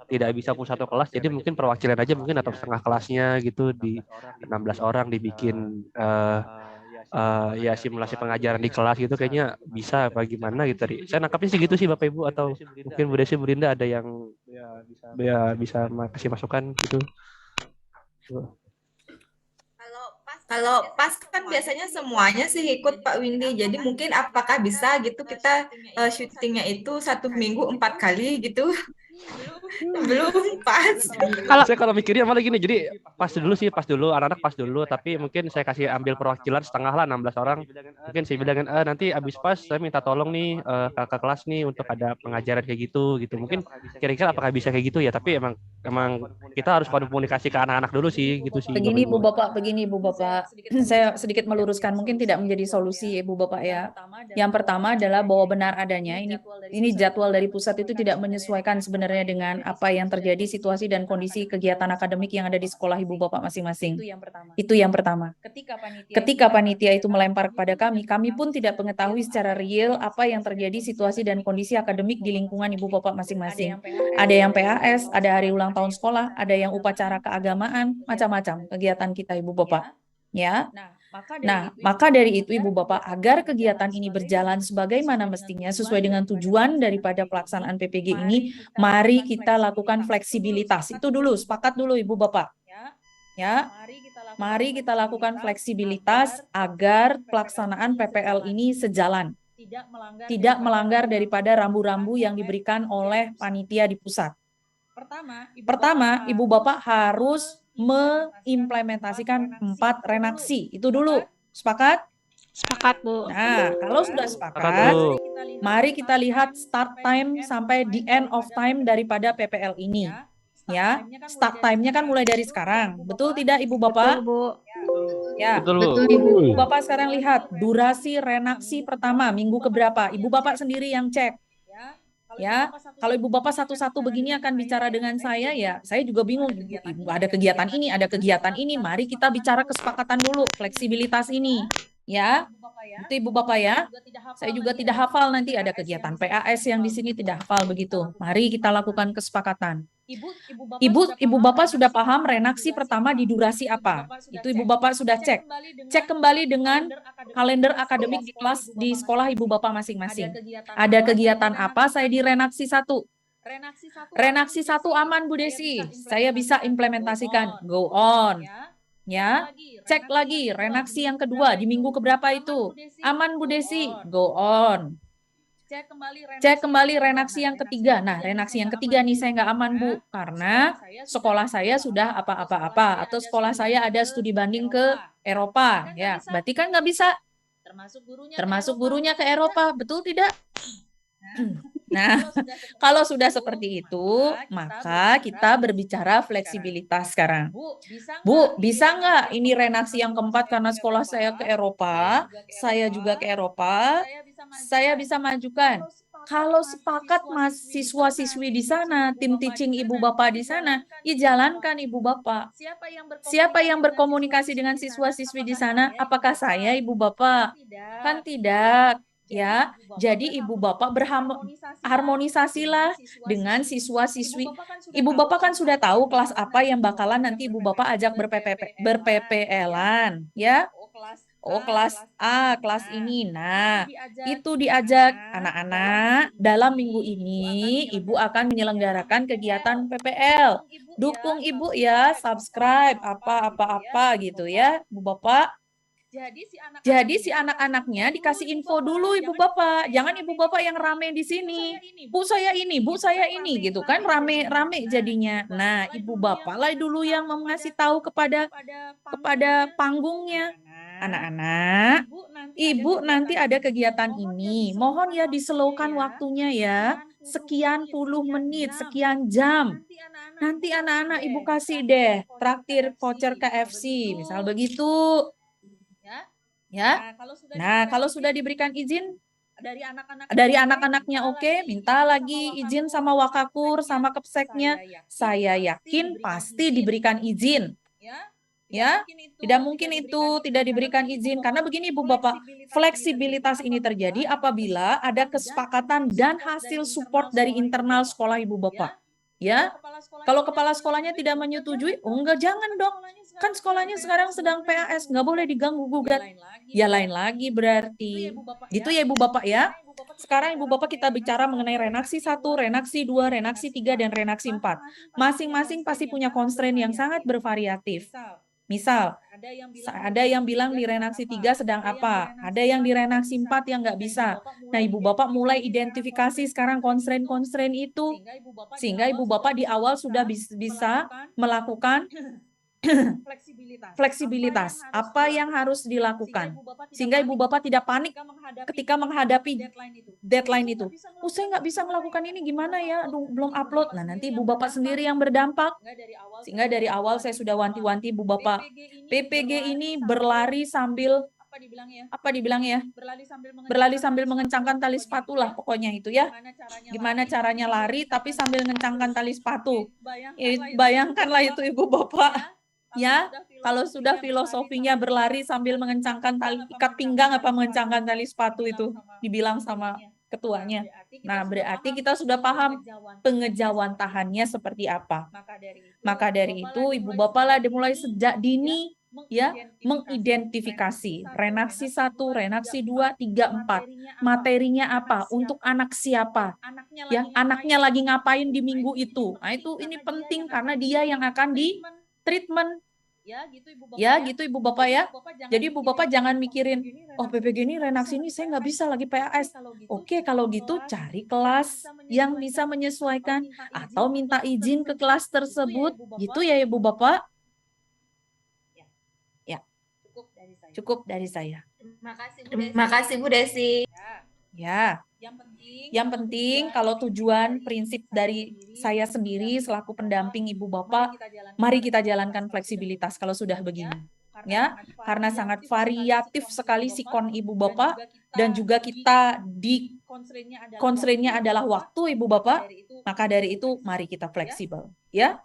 tidak bisa pusat satu kelas, jadi mungkin perwakilan aja mungkin atau setengah kelasnya gitu di 16 orang dibikin ya simulasi pengajaran di kelas gitu kayaknya bisa apa gimana gitu tadi. Saya nangkapnya sih gitu sih Bapak Ibu atau mungkin Bu Desi Bu Linda ada yang ya bisa kasih masukan gitu. Kalau pas kan biasanya semuanya sih ikut Pak Windy. Jadi mungkin apakah bisa gitu kita syutingnya itu 1 minggu 4 kali gitu? Belum pas. Saya kalau mikirnya malah gini, jadi pas dulu anak-anak pas dulu, tapi mungkin saya kasih ambil perwakilan setengah lah 16 orang. Mungkin saya bilangin nanti abis pas saya minta tolong nih kakak kelas nih untuk ada pengajaran kayak gitu. Mungkin kira-kira apakah bisa kayak gitu ya? Tapi emang kita harus komunikasi ke anak-anak dulu sih gitu sih. Begini Bu Bapak, saya sedikit meluruskan mungkin tidak menjadi solusi Ibu Bapak ya. Yang pertama adalah bahwa benar adanya ini jadwal dari pusat itu tidak menyesuaikan sebenarnya dengan apa yang terjadi situasi dan kondisi kegiatan akademik yang ada di sekolah Ibu Bapak masing-masing. Itu yang pertama. Ketika panitia itu melempar kepada kami pun tidak mengetahui secara real apa yang terjadi situasi dan kondisi akademik di lingkungan Ibu Bapak masing-masing. Ada yang PAS, ada hari ulang tahun sekolah, ada yang upacara keagamaan, macam-macam kegiatan kita Ibu Bapak. Ya. Nah, maka dari itu Ibu Bapak agar kegiatan ini berjalan sebagaimana mestinya sesuai dengan tujuan daripada pelaksanaan PPG ini, mari kita lakukan fleksibilitas. Itu dulu, sepakat dulu Ibu Bapak. Ya. Mari kita lakukan fleksibilitas agar pelaksanaan PPL ini sejalan. Tidak melanggar daripada rambu-rambu yang diberikan oleh panitia di pusat. Pertama, Ibu Bapak harus mengimplementasikan 4 renaksi. Itu dulu. Sepakat? Sepakat, Bu. Nah, kalau sudah sepakat, mari kita lihat start time sampai the end of time daripada PPL ini. Ya, start time-nya kan mulai dari sekarang. Betul tidak Ibu Bapak? Betul, Bu. Ya, Betul. Ibu Bapak sekarang lihat durasi renaksi pertama minggu keberapa. Ibu Bapak sendiri yang cek. Ya, kalau Ibu Bapak satu-satu begini akan bicara dengan saya ya, saya juga bingung. Ibu ada kegiatan ini, mari kita bicara kesepakatan dulu, fleksibilitas ini. Ya, itu Ibu Bapak ya. Saya juga tidak hafal nanti ada kegiatan PAS yang di sini tidak hafal begitu. Mari kita lakukan kesepakatan. Ibu Bapak sudah paham renaksi pertama di durasi apa? Itu Ibu Bapak sudah cek. Cek kembali dengan kalender akademik di kelas di sekolah Ibu Bapak masing-masing. Ada kegiatan apa saya di renaksi 1? Renaksi 1 aman Bu Desi. Saya bisa implementasikan. Go on. Ya, cek lagi renaksi yang kedua di minggu keberapa itu? Aman Bu Desi. Go on. Cek kembali renaksi yang ketiga. Nah, renaksi yang ketiga nih saya nggak aman Bu, karena sekolah saya sudah apa-apa-apa atau sekolah saya ada studi banding ke Eropa. Ya, berarti kan nggak bisa. Termasuk gurunya ke Eropa, betul tidak? Nah, kalau sudah seperti itu, maka kita berbicara fleksibilitas sekarang. Bu, bisa nggak ini renaksi yang keempat karena sekolah saya ke Eropa, saya juga ke Eropa, saya bisa majukan. Kalau sepakat siswa-siswi di sana, tim teaching ibu bapak di sana, ya jalankan ibu bapak. Siapa yang berkomunikasi dengan siswa-siswi di sana? Apakah saya ibu bapak? Kan tidak, ya. Jadi ibu bapak berharmonisasilah dengan siswa-siswi. Ibu bapak kan sudah tahu kelas apa yang bakalan nanti ibu bapak ajak berPPL-an, ya. Oh, kelas A, kelas ini. Nah, itu diajak anak-anak dalam minggu ini ibu akan menyelenggarakan kegiatan PPL. Dukung ibu ya, subscribe apa-apa gitu ya, Bu Bapak. Jadi si anak-anaknya dikasih info dulu ibu bapak, jangan ibu bapak yang rame di sini. Bu saya ini, bu saya ini, gitu kan rame-rame jadinya. Nah ibu bapak lah dulu yang mengasih tahu kepada panggungnya. Anak-anak, ibu nanti ada kegiatan ini. Mohon ya dislowkan waktunya ya. Sekian puluh menit, sekian jam. Nanti anak-anak ibu kasih deh traktir voucher KFC, misal begitu. Ya. Nah, kalau sudah diberikan izin dari anak-anaknya oke, minta lagi izin sama Wakakur, sama Kepseknya. Saya yakin pasti diberikan izin. Ya, tidak mungkin itu tidak diberikan izin karena begini Bu Bapak, fleksibilitas ini terjadi apabila ada kesepakatan dan hasil support dari internal sekolah Ibu Bapak. Ya, kalau kepala sekolahnya tidak menyetujui, oh enggak, jangan dong. Kan sekolahnya sekarang sedang PAS, nggak boleh diganggu gugat. Ya lain lagi berarti. Gitu ya Ibu Bapak ya. Sekarang Ibu Bapak kita bicara mengenai renaksi 1, renaksi 2, renaksi 3, dan renaksi 4. Masing-masing pasti punya constraint yang sangat bervariatif. Misal, ada yang bilang di renaksi 3 sedang apa, ada yang di renaksi 4 yang nggak bisa. Nah, Ibu Bapak mulai identifikasi sekarang constraint-constraint itu, sehingga Ibu Bapak di awal sudah bisa melakukan fleksibilitas. Apa yang harus dilakukan? Sehingga Ibu Bapak tidak panik ketika menghadapi deadline itu. Oh, saya nggak bisa melakukan ini, gimana ya? Aduh, belum upload. Nah, nanti Ibu Bapak sendiri yang berdampak. Sehingga dari awal saya sudah wanti-wanti Bu Bapak. PPG ini berlari sambil apa dibilang ya? Berlari sambil mengencangkan tali sepatu lah pokoknya itu ya. Gimana caranya lari tapi sambil mengencangkan tali sepatu. Bayangkanlah itu Ibu Bapak. Ya, kalau sudah filosofinya berlari sambil mengencangkan tali ikat pinggang apa mengencangkan tali sepatu itu dibilang sama ketuanya. Nah, berarti kita sudah paham pengejawantahannya seperti apa. Maka dari itu Ibu Bapak lah dimulai sejak dini ya mengidentifikasi renaksi 1, renaksi 2, 3, 4. Materinya apa? Untuk anak siapa? Ya, anaknya lagi ngapain di minggu itu. Nah, ini penting karena dia yang akan di treatment. Ya, gitu Ibu Bapak ya. Jadi Ibu Bapak jangan mikirin, oh PPG ini renaksi ini saya nggak bisa lagi PAS. Oke, kalau gitu cari kelas yang bisa menyesuaikan atau minta izin ke kelas tersebut. Gitu ya Ibu Bapak. Ya, cukup dari saya. Terima kasih Bu Desi. Ya, yang penting kalau tujuan prinsip dari saya sendiri selaku pendamping Ibu Bapak, mari kita jalankan fleksibilitas kalau sudah begini. Ya, karena sangat variatif sekali sikon Ibu Bapak dan juga kita di constraint-nya adalah waktu Ibu Bapak, maka dari itu mari kita fleksibel, ya.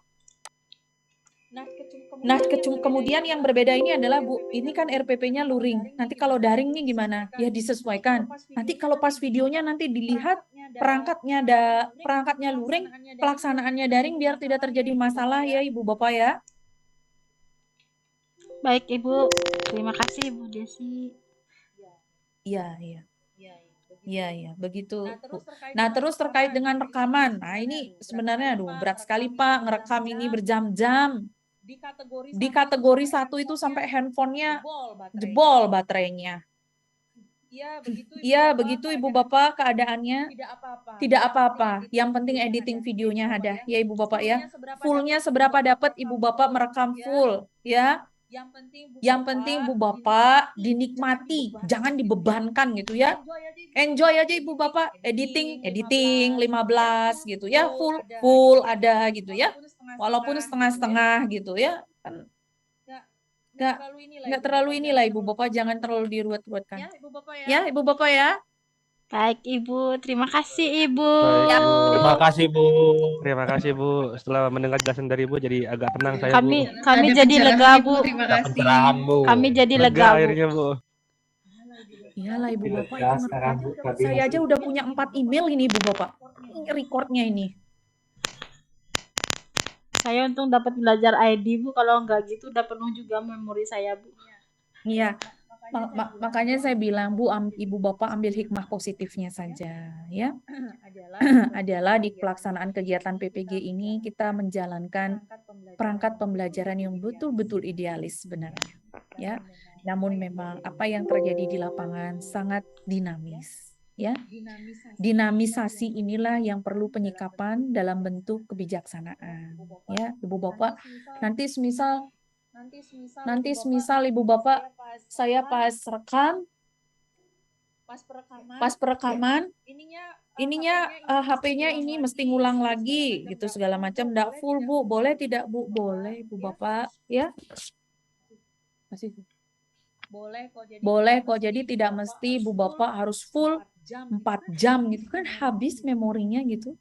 Nah, kemudian yang berbeda ini adalah Bu, ini kan RPP-nya luring. Nanti kalau daring nih gimana? Ya disesuaikan. Nanti kalau pas videonya nanti dilihat perangkatnya luring, pelaksanaannya daring biar tidak terjadi masalah ya Ibu Bapak ya. Baik Ibu, terima kasih Ibu Desi. Iya, begitu. Nah, terus terkait dengan rekaman. Nah, ini sebenarnya berat sekali Pak, ngerekam ini berjam-jam. Di kategori 1 itu sampai handphonenya jebol baterainya. Iya, begitu Ibu Bapak keadaannya. Tidak apa-apa. Yang penting editing videonya ada. Ya Ibu Bapak ya. Fullnya seberapa dapat Ibu Bapak merekam full. Ya. Yang penting Bu Bapak dinikmati, jangan dibebankan gitu ya. Enjoy aja Ibu Bapak, editing 15 gitu ya, full ada gitu ya. Walaupun setengah-setengah gitu ya. Kan nggak terlalu inilah Ibu Bapak, jangan terlalu diruat-ruatkan. Ya Ibu Bapak ya. Baik Ibu, terima kasih Ibu. Baik, Bu. Terima kasih, Bu. Terima kasih, Bu. Setelah mendengar jelasan dari Bu, jadi agak tenang saya, Bu. Kami Ada jadi pencerahan lega nih, Bu. terima Ada kasih. pencerahan, Bu. Kami jadi Lega lega Bu. akhirnya, Bu. Iyalah Ibu Bapak Lega itu sekarang, Bu. Tadi saya aja masih- udah punya 4 email ini Ibu Bapak. Ini recordnya ini. Saya untung dapat belajar ID Bu, kalau enggak gitu udah penuh juga memori saya Bu. Iya. Makanya saya bilang Bu, Ibu Bapak ambil hikmah positifnya saja ya. Adalah di pelaksanaan kegiatan PPG ini kita menjalankan perangkat pembelajaran yang betul-betul idealis sebenarnya ya. Namun memang apa yang terjadi di lapangan sangat dinamis ya. Dinamisasi inilah yang perlu penyikapan dalam bentuk kebijaksanaan ya Ibu Bapak. Nanti semisal Ibu Bapak saya pas rekam, pas perekaman ininya HP-nya ini mesti ngulang lagi gitu segala macam, enggak full Bu, boleh tidak Bu? Boleh Ibu Bapak ya. Masih boleh kok, jadi tidak mesti Ibu Bapak harus full 4 jam gitu kan, habis memorinya gitu.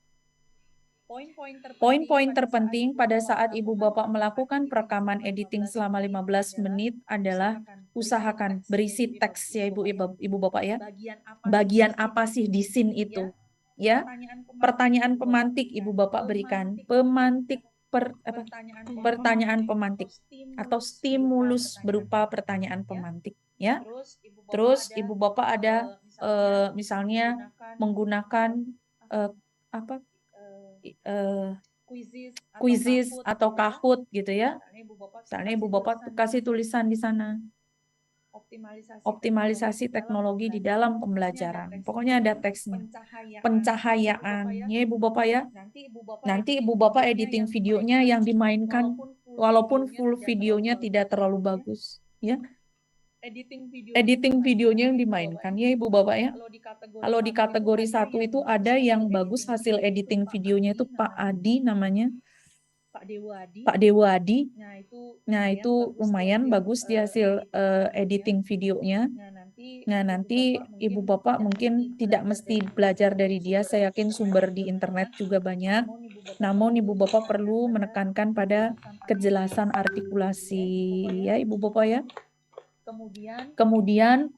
Poin-poin terpenting pada saat Ibu Bapak melakukan perekaman editing selama 15 menit adalah usahakan berisi teks ya Ibu Bapak ya. Bagian apa sih di scene itu? Ya. Pertanyaan pemantik Ibu Bapak berikan. Pertanyaan pemantik atau stimulus berupa pertanyaan pemantik ya. Terus Ibu Bapak ada misalnya menggunakan quizzes atau Kahoot gitu ya. Misalnya Ibu Bapak kasih tulisan di sana. Optimalisasi teknologi di dalam pembelajaran. Pokoknya ada teksnya. Pencahayaan. Ya Ibu Bapak ya. Nanti Ibu Bapak editing videonya yang dimainkan walaupun full videonya tidak terlalu bagus. Ya. Editing videonya yang dimainkan ya Ibu Bapak ya. Kalau di kategori 1 itu ada yang bagus hasil editing videonya itu Pak Adi namanya. Pak Dewa Adi. Nah, itu lumayan bagus di hasil editing videonya. Nah, nanti Ibu Bapak mungkin tidak mesti belajar dari dia, saya yakin sumber di internet juga banyak. Namun Ibu Bapak perlu menekankan pada kejelasan artikulasi ya Ibu Bapak ya. Kemudian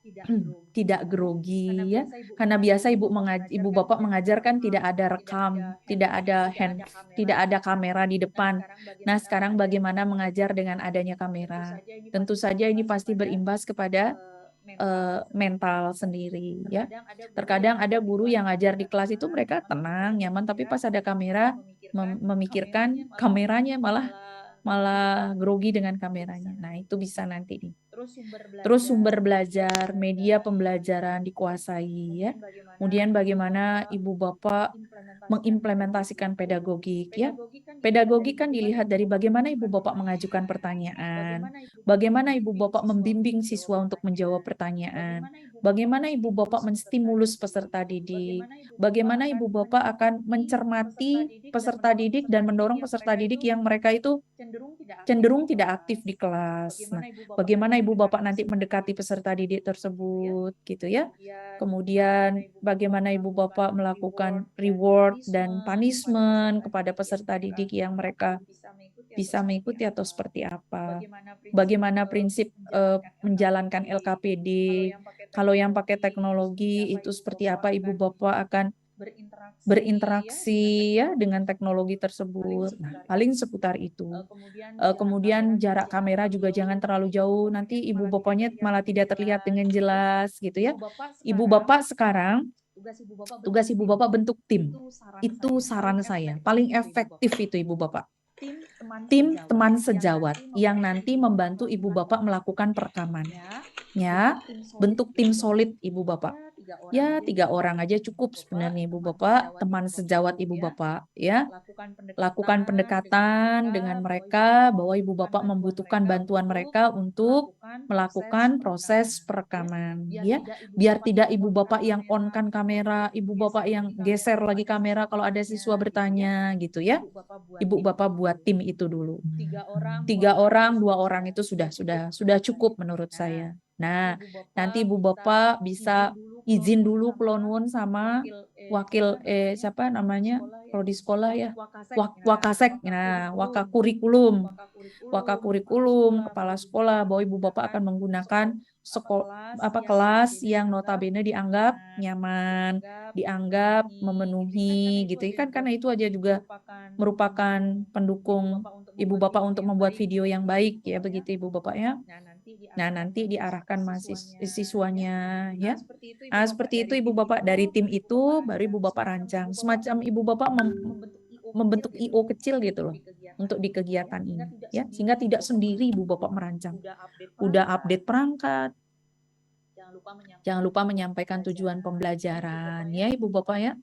tidak grogi ya, karena biasa Ibu Bapak mengajarkan tidak ada rekam, tidak ada kamera di depan. Nah sekarang bagaimana mengajar dengan adanya kamera? Tentu saja ini pasti berimbas kepada mental sendiri ya. Terkadang ada guru yang ngajar di kelas itu mereka tenang, nyaman, tapi pas ada kamera memikirkan kameranya malah grogi dengan kameranya. Nah, itu bisa nanti nih. Terus sumber belajar, media pembelajaran dikuasai ya. Kemudian bagaimana Ibu Bapak mengimplementasikan pedagogik ya. Pedagogik kan dilihat dari bagaimana Ibu Bapak mengajukan pertanyaan, bagaimana Ibu Bapak membimbing siswa untuk menjawab pertanyaan, bagaimana Ibu Bapak menstimulus peserta didik, bagaimana Ibu Bapak akan mencermati peserta didik dan mendorong peserta didik yang mereka itu cenderung tidak aktif di kelas. Nah, bagaimana Ibu Bapak nanti mendekati peserta didik tersebut gitu ya. Kemudian bagaimana Ibu Bapak melakukan reward dan punishment kepada peserta didik yang mereka bisa mengikuti atau seperti apa. Bagaimana prinsip menjalankan LKPD. Kalau yang pakai teknologi itu seperti apa Ibu Bapak akan berinteraksi ya dengan teknologi tersebut. Nah, paling seputar itu. Kemudian jarak kamera juga jangan terlalu jauh, nanti Ibu Bapaknya malah tidak terlihat dengan jelas gitu ya. Ibu Bapak sekarang tugas Ibu Bapak bentuk tim. Itu saran saya. Paling efektif itu Ibu Bapak. Tim teman sejawat yang nanti membantu Ibu Bapak melakukan perekaman. Ya, bentuk tim solid Ibu Bapak. Ya, 3 orang aja cukup sebenarnya Ibu Bapak, teman sejawat Ibu Bapak ya. Lakukan pendekatan dengan mereka bahwa Ibu Bapak membutuhkan bantuan mereka untuk melakukan proses perekaman ya. Biar tidak Ibu Bapak yang on-kan kamera, Ibu Bapak yang geser lagi kamera kalau ada siswa bertanya gitu ya. Ibu Bapak buat tim itu dulu. 3 orang, 2 orang itu sudah cukup menurut saya. Nah, nanti Ibu Bapak bisa izin dulu kula nuwun sama wakil siapa namanya prodi sekolah ya, Wakasek, nah Wakakurikulum, kepala sekolah bahwa ibu bapak akan menggunakan kelas yang notabene dianggap nyaman, dianggap memenuhi gitu kan, karena itu aja juga merupakan pendukung ibu bapak untuk membuat video yang baik ya, begitu ibu bapak ya. Nah, nanti diarahkan siswanya ya. Nah, seperti itu ibu bapak, dari tim itu baru ibu bapak rancang semacam ibu bapak membentuk IO kecil gitu loh untuk di kegiatan ini ya, sehingga tidak sendiri ibu bapak merancang. Udah update perangkat, jangan lupa menyampaikan tujuan pembelajaran ya ibu bapak ya.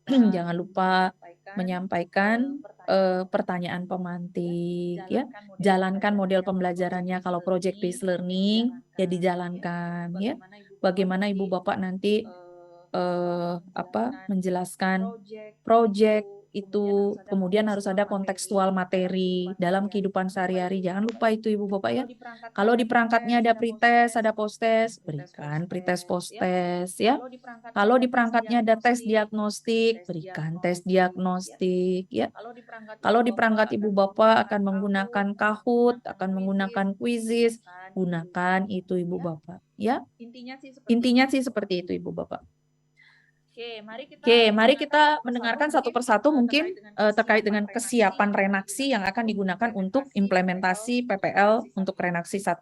Jangan lupa menyampaikan pertanyaan pemantik ya, jalankan model pembelajarannya. Kalau project based learning ya dijalankan ya, bagaimana ibu bapak nanti menjelaskan project itu, kemudian harus ada kontekstual materi dalam kehidupan sehari-hari. Jangan lupa itu ibu bapak ya. Kalau di perangkatnya ada pretest, ada posttest, berikan pretest posttest ya. Kalau di perangkatnya ada tes diagnostik, berikan tes diagnostik ya. Kalau di perangkat ibu bapak akan menggunakan Kahoot, akan menggunakan Quizizz, gunakan itu ibu bapak ya. Intinya sih seperti itu ibu bapak. Oke, mari kita mendengarkan satu persatu mungkin terkait dengan kesiapan renaksi yang akan digunakan untuk implementasi PPL untuk renaksi 1.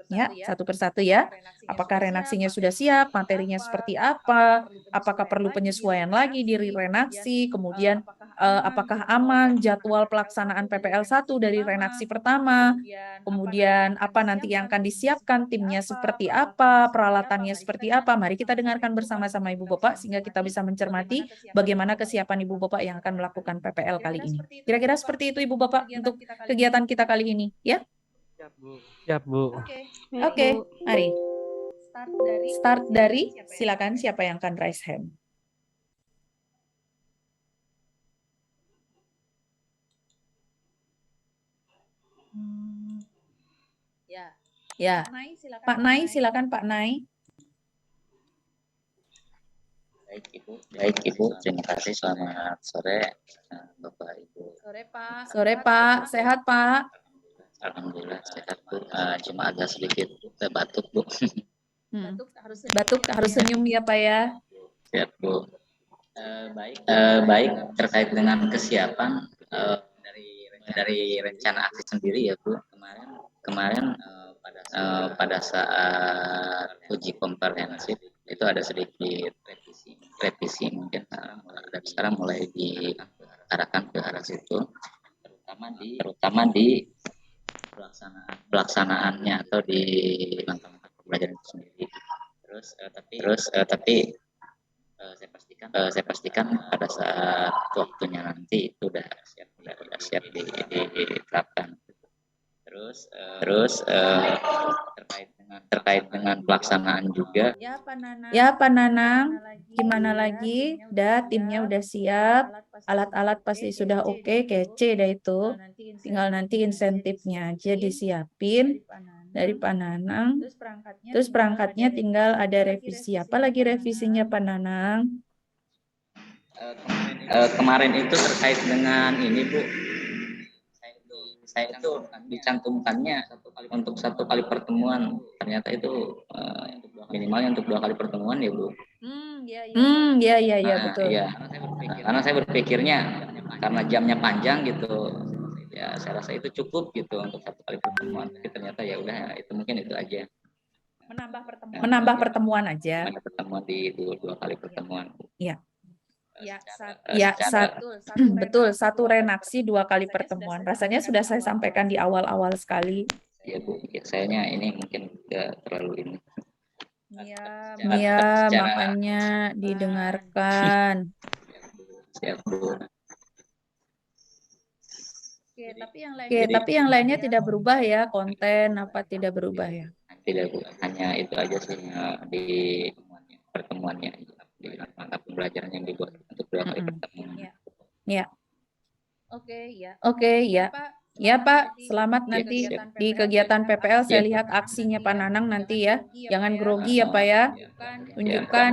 Ya, satu persatu ya. Apakah renaksinya sudah siap, materinya seperti apa, apakah perlu penyesuaian lagi di renaksi, kemudian apakah aman jadwal pelaksanaan PPL 1 dari renaksi pertama, kemudian apa nanti yang akan disiapkan, timnya seperti apa, peralatannya seperti apa. Mari kita dengarkan bersama-sama Ibu Bapak sehingga kita bisa mencermati bagaimana kesiapan Ibu Bapak yang akan melakukan PPL kali ini. Kira-kira seperti itu Ibu Bapak untuk kegiatan kita kali ini, ya? Siap, Bu. Siap, Bu. Oke, mari. Start dari, silakan siapa yang akan raise hand. Ya, Pak Nai, silakan Pak Nai. Baik Ibu, terima kasih. Selamat sore Bapak Ibu. Sore Pak, sehat Pak? Alhamdulillah sehat Bu. Cuma agak sedikit batuk Bu. Batuk harus senyum ya Pak ya. Siap Bu. Baik terkait dengan kesiapan dari rencana aksi sendiri ya Bu. Kemarin pada saat uji komprehensif itu ada sedikit revisi mungkin dari sekarang mulai diarahkan ke arah situ, terutama di pelaksanaannya atau di langkah-langkah pembelajaran itu sendiri. Tapi saya pastikan pada saat waktunya nanti itu udah siap diterapkan. Terus terkait dengan pelaksanaan juga. Ya Pak Nanang, gimana lagi? Timnya udah siap, alat-alat pasti sudah oke, kece dah itu. Tinggal nanti insentifnya aja disiapin dari Pak Nanang. Terus perangkatnya tinggal ada revisi. Apa lagi revisinya Pak Nanang? Kemarin itu terkait dengan ini Bu. Saya itu dicantumkannya untuk 1 kali pertemuan, ternyata itu minimalnya untuk 2 kali pertemuan ya Bu. Iya betul. Iya. Karena saya berpikirnya karena jamnya panjang gitu, ya saya rasa itu cukup gitu untuk 1 kali pertemuan. Tapi ternyata ya udah itu mungkin itu aja. Menambah pertemuan aja. Ada pertemuan di 2 kali pertemuan. Iya. Betul, 1 renaksi 2 kali pertemuan. Rasanya sudah saya sampaikan di awal-awal sekali. Ya Bu, ya, sayanya ini mungkin tidak terlalu ini. Iya, makanya didengarkan. Siap Bu. Oke, tapi yang lainnya tidak berubah ya, konten apa tidak berubah ya? Tidak Bu, hanya itu aja sih di pertemuannya, di langkah pembelajaran yang dibuat untuk 2 kali pertemuan. Ya. Oke, ya. Ya Pak, selamat Ya, nanti siap. di kegiatan PPL. Saya Ya. lihat aksinya Pak Nanang nanti ya. Jangan grogi ya Pak ya. Tunjukkan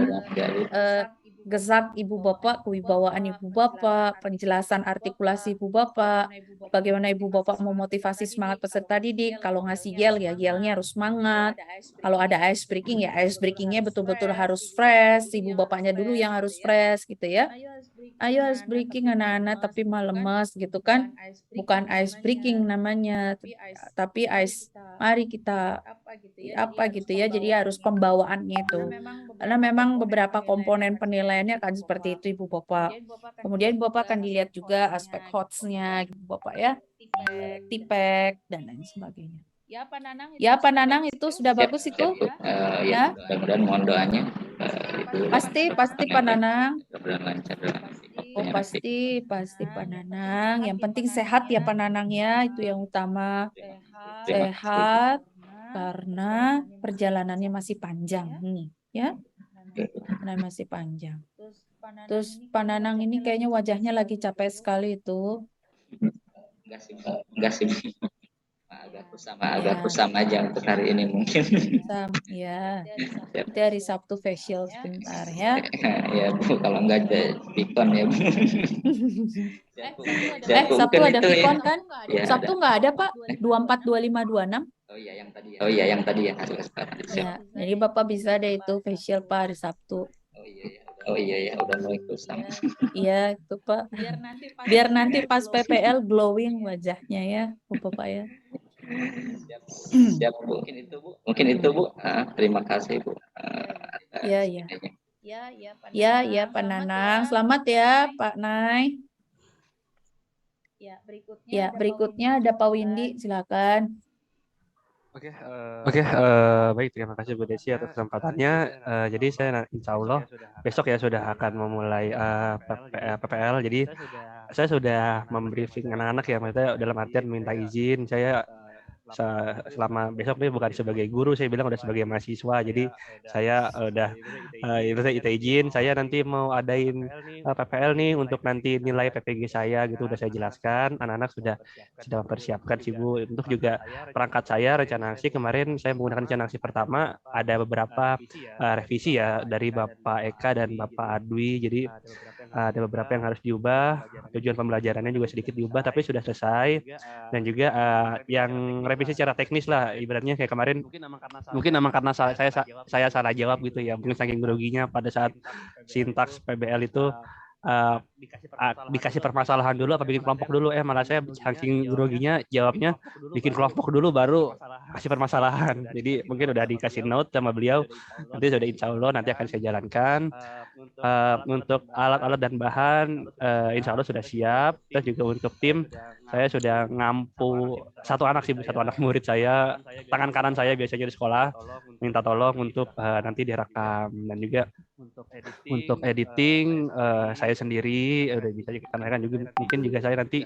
gezat Ibu Bapak, kewibawaan Ibu Bapak, penjelasan artikulasi Ibu Bapak, bagaimana Ibu Bapak memotivasi semangat peserta didik. Kalau ngasih yel, ya yelnya harus semangat. Kalau ada ice breaking, ya ice breakingnya betul-betul harus fresh. Ibu Bapaknya dulu yang harus fresh gitu ya. Ayo ice breaking anak-anak, tapi lemes gitu kan. Bukan ice breaking namanya, tapi ice, mari kita apa gitu ya. Jadi harus pembawaannya itu. Karena memang beberapa komponen penilaiannya akan seperti itu Ibu Bapak. Kemudian Ibu Bapak akan dilihat juga aspek HOTS-nya Ibu Bapak ya, tipek dan lain sebagainya. Ya Pak Nanang itu sudah Siap, bagus itu. siap, Bu. Ya, mudah-mudahan mohon doanya Ibu. Pasti Pak Nanang. Mudah-mudahan lancar dalam Oh waktunya nanti. pasti Pak Nanang. Yang penting sehat ya Pak Nanang ya, itu yang utama. Terima kasih. Sehat karena perjalanannya masih panjang nih, ya. Karena masih panjang. Terus Pak Nanang ini kayaknya wajahnya lagi capek sekali itu. Enggak sih, Bu. Enggak sih, Bu. Agak kusam aja untuk hari ini mungkin. Ya. Siap. Nanti hari Sabtu facial sebentar ya. Ya Bu, kalau enggak ada pikon ya Bu. Sabtu ada pikon kan? Ya, Sabtu nggak ada Pak? 24, 25, 26. Oh iya yang tadi ya. Oh iya yang tadi ya hasil kesepakatan. Siap. Ya, jadi Bapak bisa deh itu facial Pak hari Sabtu. Oh iya ya udah mau ikut sama. Iya itu Pak. Biar nanti pas PPL glowing wajahnya ya, Bapak ya. Siap Bu. Mungkin itu Bu. Terima kasih Bu. Iya. Ya Pak Nanang. Selamat ya Pak Nay. Ya, berikutnya ada Pak Windy, silakan. Oke, baik, terima kasih Bu Desi atas kesempatannya. Jadi saya insya Allah besok ya sudah akan memulai PPL. Jadi saya sudah membriefing anak-anak ya, maksudnya dalam artian minta izin. Saya selama besok ini bukan sebagai guru, saya bilang udah sebagai mahasiswa. Jadi saya udah itu izin, saya nanti mau adain PPL nih untuk nanti nilai PPG saya gitu udah saya jelaskan. Anak-anak sudah mempersiapkan sih Bu. Untuk juga perangkat saya rencana aksi kemarin saya menggunakan rencana aksi pertama ada beberapa revisi ya dari Bapak Eka dan Bapak Adwi. Jadi ada beberapa yang harus diubah, tujuan pembelajarannya juga sedikit diubah tapi sudah selesai. Dan juga yang revisi secara teknis lah, ibaratnya kayak kemarin mungkin emang karena saya salah jawab gitu ya, mungkin saking groginya pada saat sintaks PBL itu dikasih permasalahan dulu apa bikin kelompok dulu, malah saya saking groginya jawabnya bikin kelompok dulu baru kasih permasalahan. Jadi mungkin udah dikasih note sama beliau, nanti sudah insya Allah nanti akan saya jalankan. Untuk alat-alat dan bahan insya Allah sudah siap. Dan juga untuk tim saya sudah ngampu satu anak murid saya, tangan kanan saya biasanya di sekolah, minta tolong untuk nanti direkam. Dan juga untuk editing saya sendiri udah bisa karena kan juga mungkin juga saya nanti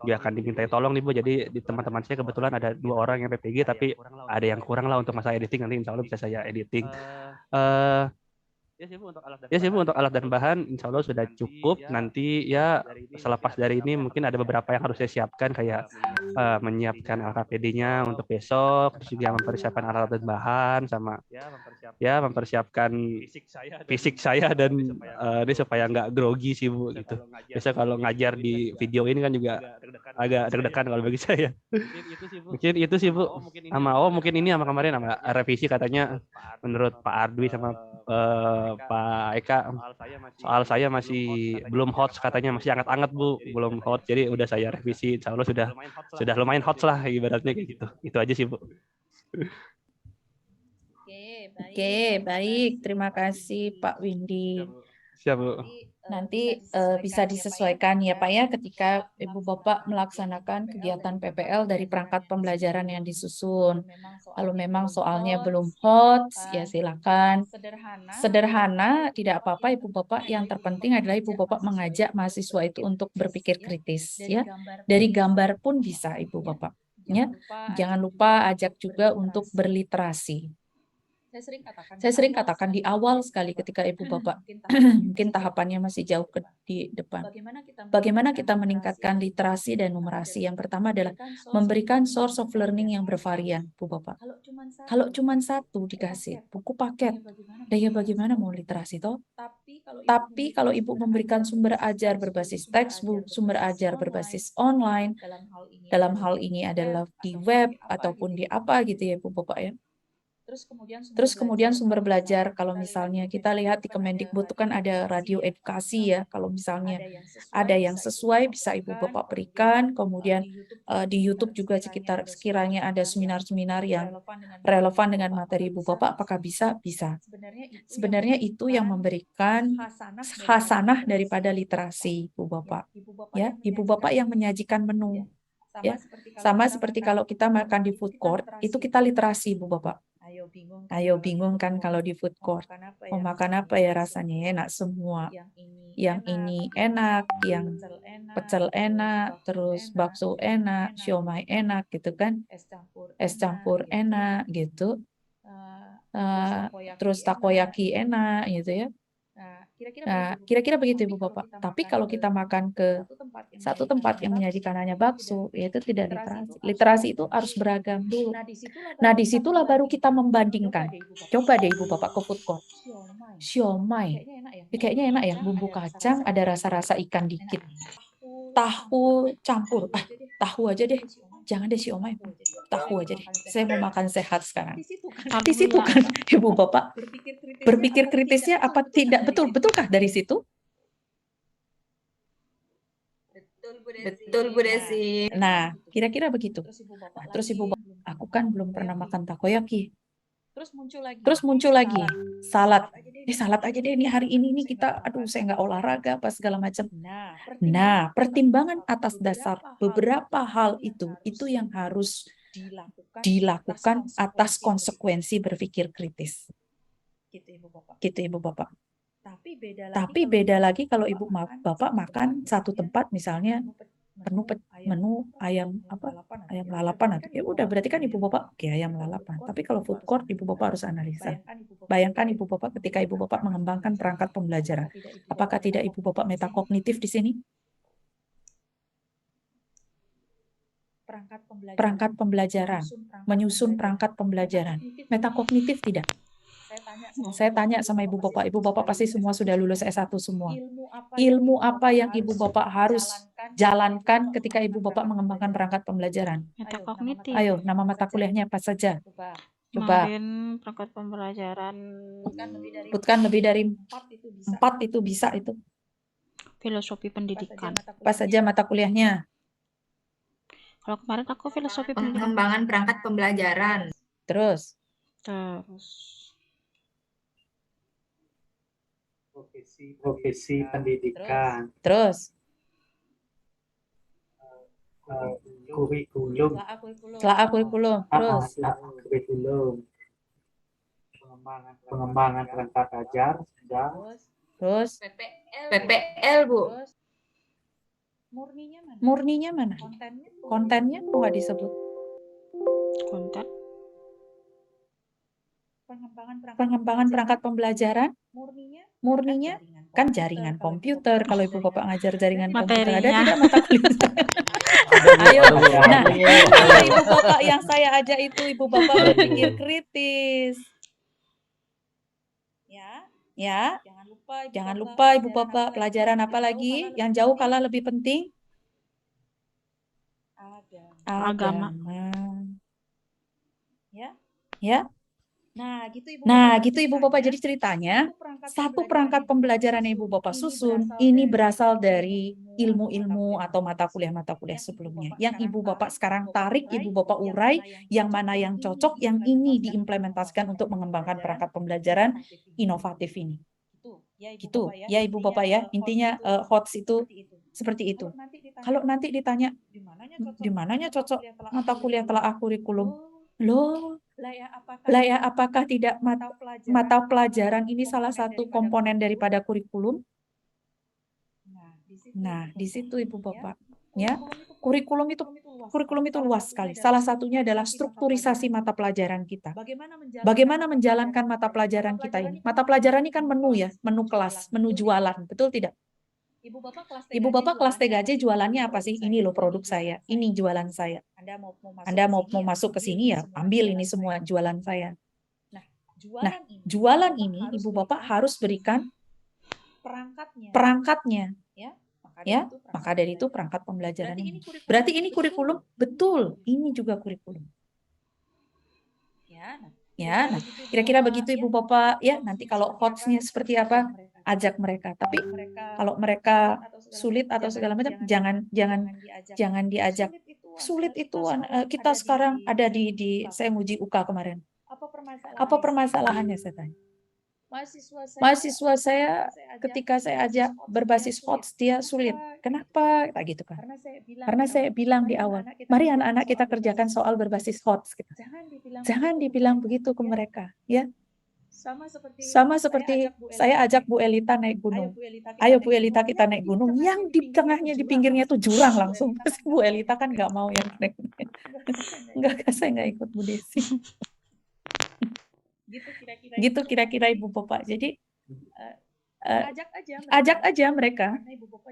juga akan dimintai tolong nih Bu. Jadi di teman-teman saya kebetulan ada 2 orang yang PPG tapi ada yang kurang lah untuk masa editing, nanti insya Allah bisa saya editing. Ya sih Bu, untuk alat dan bahan insya Allah sudah cukup. Nanti ya selepas dari ini mungkin ada beberapa yang harus saya siapkan, kayak menyiapkan LKPD-nya untuk besok, terus juga mempersiapkan alat dan bahan, sama ya mempersiapkan fisik saya dan ini supaya nggak grogi sih Bu gitu. Biasa kalau ngajar di video ini kan juga agak deg-degan kalau bagi saya. Mungkin itu sih Bu. Mungkin ini sama kemarin sama revisi katanya menurut Pak Ardwi sama Pak Eka, soal saya masih belum hot katanya, masih hangat-hangat Bu, belum hot. Jadi udah saya revisi, insya Allah sudah lumayan hot lah ibaratnya kayak gitu. Itu aja sih Bu. Oke, baik. Terima kasih Pak Windy. Siap Bu. Nanti bisa disesuaikan ya Pak ya ketika Ibu Bapak melaksanakan kegiatan PPL dari perangkat pembelajaran yang disusun. Kalau memang soalnya belum hot, ya silakan. Sederhana, tidak apa-apa Ibu Bapak. Yang terpenting adalah Ibu Bapak mengajak mahasiswa itu untuk berpikir kritis ya. Dari gambar pun bisa Ibu Bapak. Ya. Jangan lupa ajak juga untuk berliterasi. Saya sering katakan di awal sekali ketika Ibu Bapak mungkin tahapannya masih jauh di depan. Bagaimana kita meningkatkan literasi dan numerasi? Yang pertama adalah memberikan source of learning yang bervarian, Bu Bapak. Kalau cuma satu dikasih buku paket, ya bagaimana mau literasi toh? Tapi kalau Ibu memberikan sumber ajar berbasis textbook, sumber ajar berbasis online, dalam hal ini adalah di web ataupun di apa gitu ya Bu Bapak ya. Terus kemudian sumber belajar, kalau misalnya kita lihat di Kemendikbud itu kan ada radio edukasi ya, kalau misalnya ada yang sesuai bisa Ibu Bapak berikan, kemudian di YouTube juga sekiranya ada seminar-seminar yang relevan dengan materi Ibu Bapak, apakah bisa? Bisa. Sebenarnya itu yang memberikan khasanah daripada literasi Ibu Bapak. Ya, Ibu Bapak yang menyajikan menu. Ya, sama seperti kalau kita makan di food court, itu kita literasi Ibu Bapak. Ayo bingung kan kalau di food court. Mau makan apa ya rasanya? Enak semua. Yang ini enak, yang pecel enak, terus bakso enak, siomay enak gitu kan. Es campur enak gitu. Terus takoyaki enak gitu ya. Nah, kira-kira begitu Ibu Bapak. Tapi kalau kita makan ke satu tempat yang menyajikan hanya bakso, ya itu tidak literasi. Literasi itu harus beragam dulu. Nah, disitulah baru kita membandingkan. Coba deh Ibu Bapak ke food court. Siomay. Kayaknya enak ya, bumbu kacang, ada rasa-rasa ikan dikit. Tahu campur. Tahu aja deh. Jangan deh siomay. Tahu aja deh. Saya mau makan sehat sekarang. Di situ kan Ibu Bapak berpikir kritisnya apa tidak betulkah dari situ? Betul Bu Desi. Nah, kira-kira begitu. Nah, terus Ibu Bapak, aku kan belum pernah makan takoyaki. Terus muncul lagi salad. Salad aja deh ini hari ini nih kita, aduh saya nggak olahraga apa segala macam. Nah, pertimbangan atas dasar beberapa hal itu yang harus dilakukan atas konsekuensi berpikir kritis. Gitu Ibu Bapak. Tapi beda lagi kalau Ibu Bapak makan satu tempat misalnya menu ayam lalapan atau ya udah berarti kan Ibu Bapak oke ayam lalapan. Tapi kalau food court Ibu Bapak harus analisa. Bayangkan Ibu Bapak ketika Ibu Bapak mengembangkan perangkat pembelajaran. Apakah tidak Ibu Bapak metakognitif di sini? Perangkat pembelajaran, menyusun perangkat pembelajaran. Metakognitif tidak? Saya tanya sama Ibu Bapak pasti semua sudah lulus S1 semua. Ilmu apa yang Ibu Bapak harus jalankan ketika Ibu Bapak mengembangkan perangkat pembelajaran? Metakognitif. Ayo, nama mata kuliahnya apa saja? Coba. Kemarin perangkat pembelajaran Bukan lebih dari 4 itu bisa itu. filosofi pendidikan. Apa saja mata kuliahnya? Kalau kemarin aku filosofi pendidikan. Pengembangan perangkat pembelajaran. Terus profesi pendidikan, Terus kurikulum, telah kurikulum. Terus kurikulum, pengembangan perangkat ajar, dan terus PPL Bu. murninya mana? Kontennya kok nggak disebut? konten. Pengembangan perangkat pembelajaran murninya kan jaringan komputer. Kalau Ibu Bapak ngajar jaringan komputer ada Materinya. tidak mata kuliah? Ayo, nah kalau Ibu Bapak yang saya ajak itu Ibu Bapak berpikir kritis. Ya, jangan lupa Ibu Bapak pelajaran apa lagi yang jauh kalah lebih penting? Agama. Ya. Nah, gitu Ibu Bapak. Jadi ceritanya, satu perangkat pembelajaran yang Ibu Bapak susun, ini berasal dari ilmu-ilmu atau mata kuliah sebelumnya. Yang Ibu Bapak sekarang tarik, Ibu Bapak urai, yang mana yang cocok, yang ini diimplementasikan untuk mengembangkan perangkat pembelajaran inovatif ini. Gitu, ya Ibu Bapak ya. Intinya HOTS itu seperti itu. Kalau nanti ditanya, di mananya cocok mata kuliah telah kurikulum? Loh, lah ya apakah tidak mata pelajaran ini salah satu komponen daripada kurikulum? Nah, di situ Ibu Bapak. Ya, kurikulum itu luas sekali. Salah satunya adalah strukturisasi mata pelajaran kita. Bagaimana menjalankan mata pelajaran kita ini? Mata pelajaran ini kan menu ya, menu kelas, menu jualan, betul tidak? Ibu Bapak kelas TGJ jualannya apa sih? Ini loh produk saya, ini jualan saya. Anda mau masuk ke sini ya, ambil ini semua jualan saya. Nah, jualan ini Ibu Bapak harus berikan perangkatnya. Ya, maka dari itu perangkat pembelajaran ini. Berarti ini kurikulum? Betul, ini juga kurikulum. Ya, nah, kira-kira begitu Ibu Bapak ya. Nanti kalau hotsnya seperti apa, ajak mereka. Tapi kalau mereka sulit atau segala macam, jangan diajak. Sulit itu kita sekarang ada di saya nguji UK kemarin. Apa permasalahannya saya tanya? Mahasiswa saya ketika saya ajak berbasis HOTS dia sulit. Kenapa? Kayak gitu kan. Karena saya bilang di awal, mari anak-anak kita kerjakan soal berbasis HOTS. Gitu. Jangan dibilang begitu ke mereka, ya. Sama seperti saya ajak Bu Elita naik gunung. Ayo Bu Elita kita naik gunung. Yang di tengahnya, di pinggirnya itu jurang langsung. Pasti Bu Elita kan nggak mau yang naik. Enggak, saya nggak ikut Bu Desi. Gitu kira-kira Ibu Bapak. Jadi ajak aja mereka.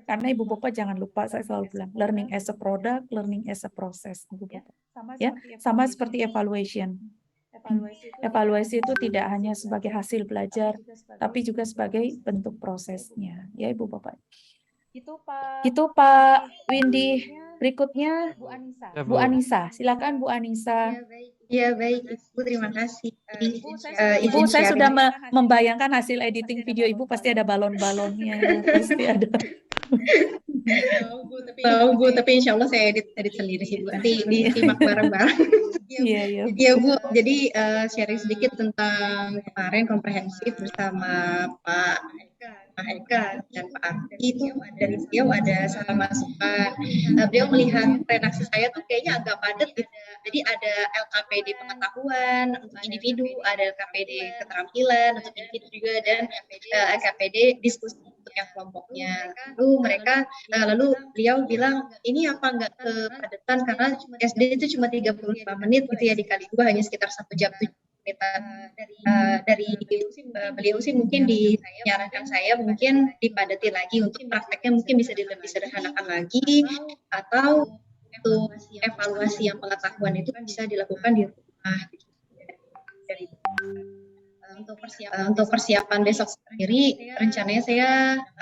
Karena Ibu Bapak jangan lupa, saya selalu bilang, learning as a product, learning as a process, Ibu Bapak. Ya, sama seperti evaluation. Evaluasi itu tidak hanya sebagai hasil belajar, tapi juga sebagai bentuk prosesnya. Ya Ibu Bapak. Itu Pak Windy. Berikutnya Bu Anissa. Silakan Bu Anissa. Ya baik, Ibu, terima kasih. Ibu, saya sudah membayangkan hasil editing video Ibu pasti ada balon-balonnya, pasti ada. Tahu Bu, tapi insya Allah saya edit sendiri sih Bu. Nanti disimak bareng-bareng. Iya. Iya Bu, jadi sharing sedikit tentang kemarin komprehensif bersama Pak Eka dan Pak Arti itu dari beliau ada salah masukan. Beliau melihat redaksi saya tuh kayaknya agak padat gitu. Jadi ada LKPD pengetahuan untuk individu, ada LKPD keterampilan untuk individu juga, dan LKPD diskusi untuk yang kelompoknya. Lalu beliau bilang ini apa nggak kepadatan karena SD itu cuma 35 menit gitu ya, dikali 2 hanya sekitar 1 jam 7 menitan. Dari beliau sih mungkin menyarankan saya mungkin dipadati lagi untuk prakteknya, mungkin bisa lebih sederhanakan lagi, atau untuk evaluasi yang pengetahuan itu bisa dilakukan di rumah. Untuk persiapan besok sendiri, rencananya saya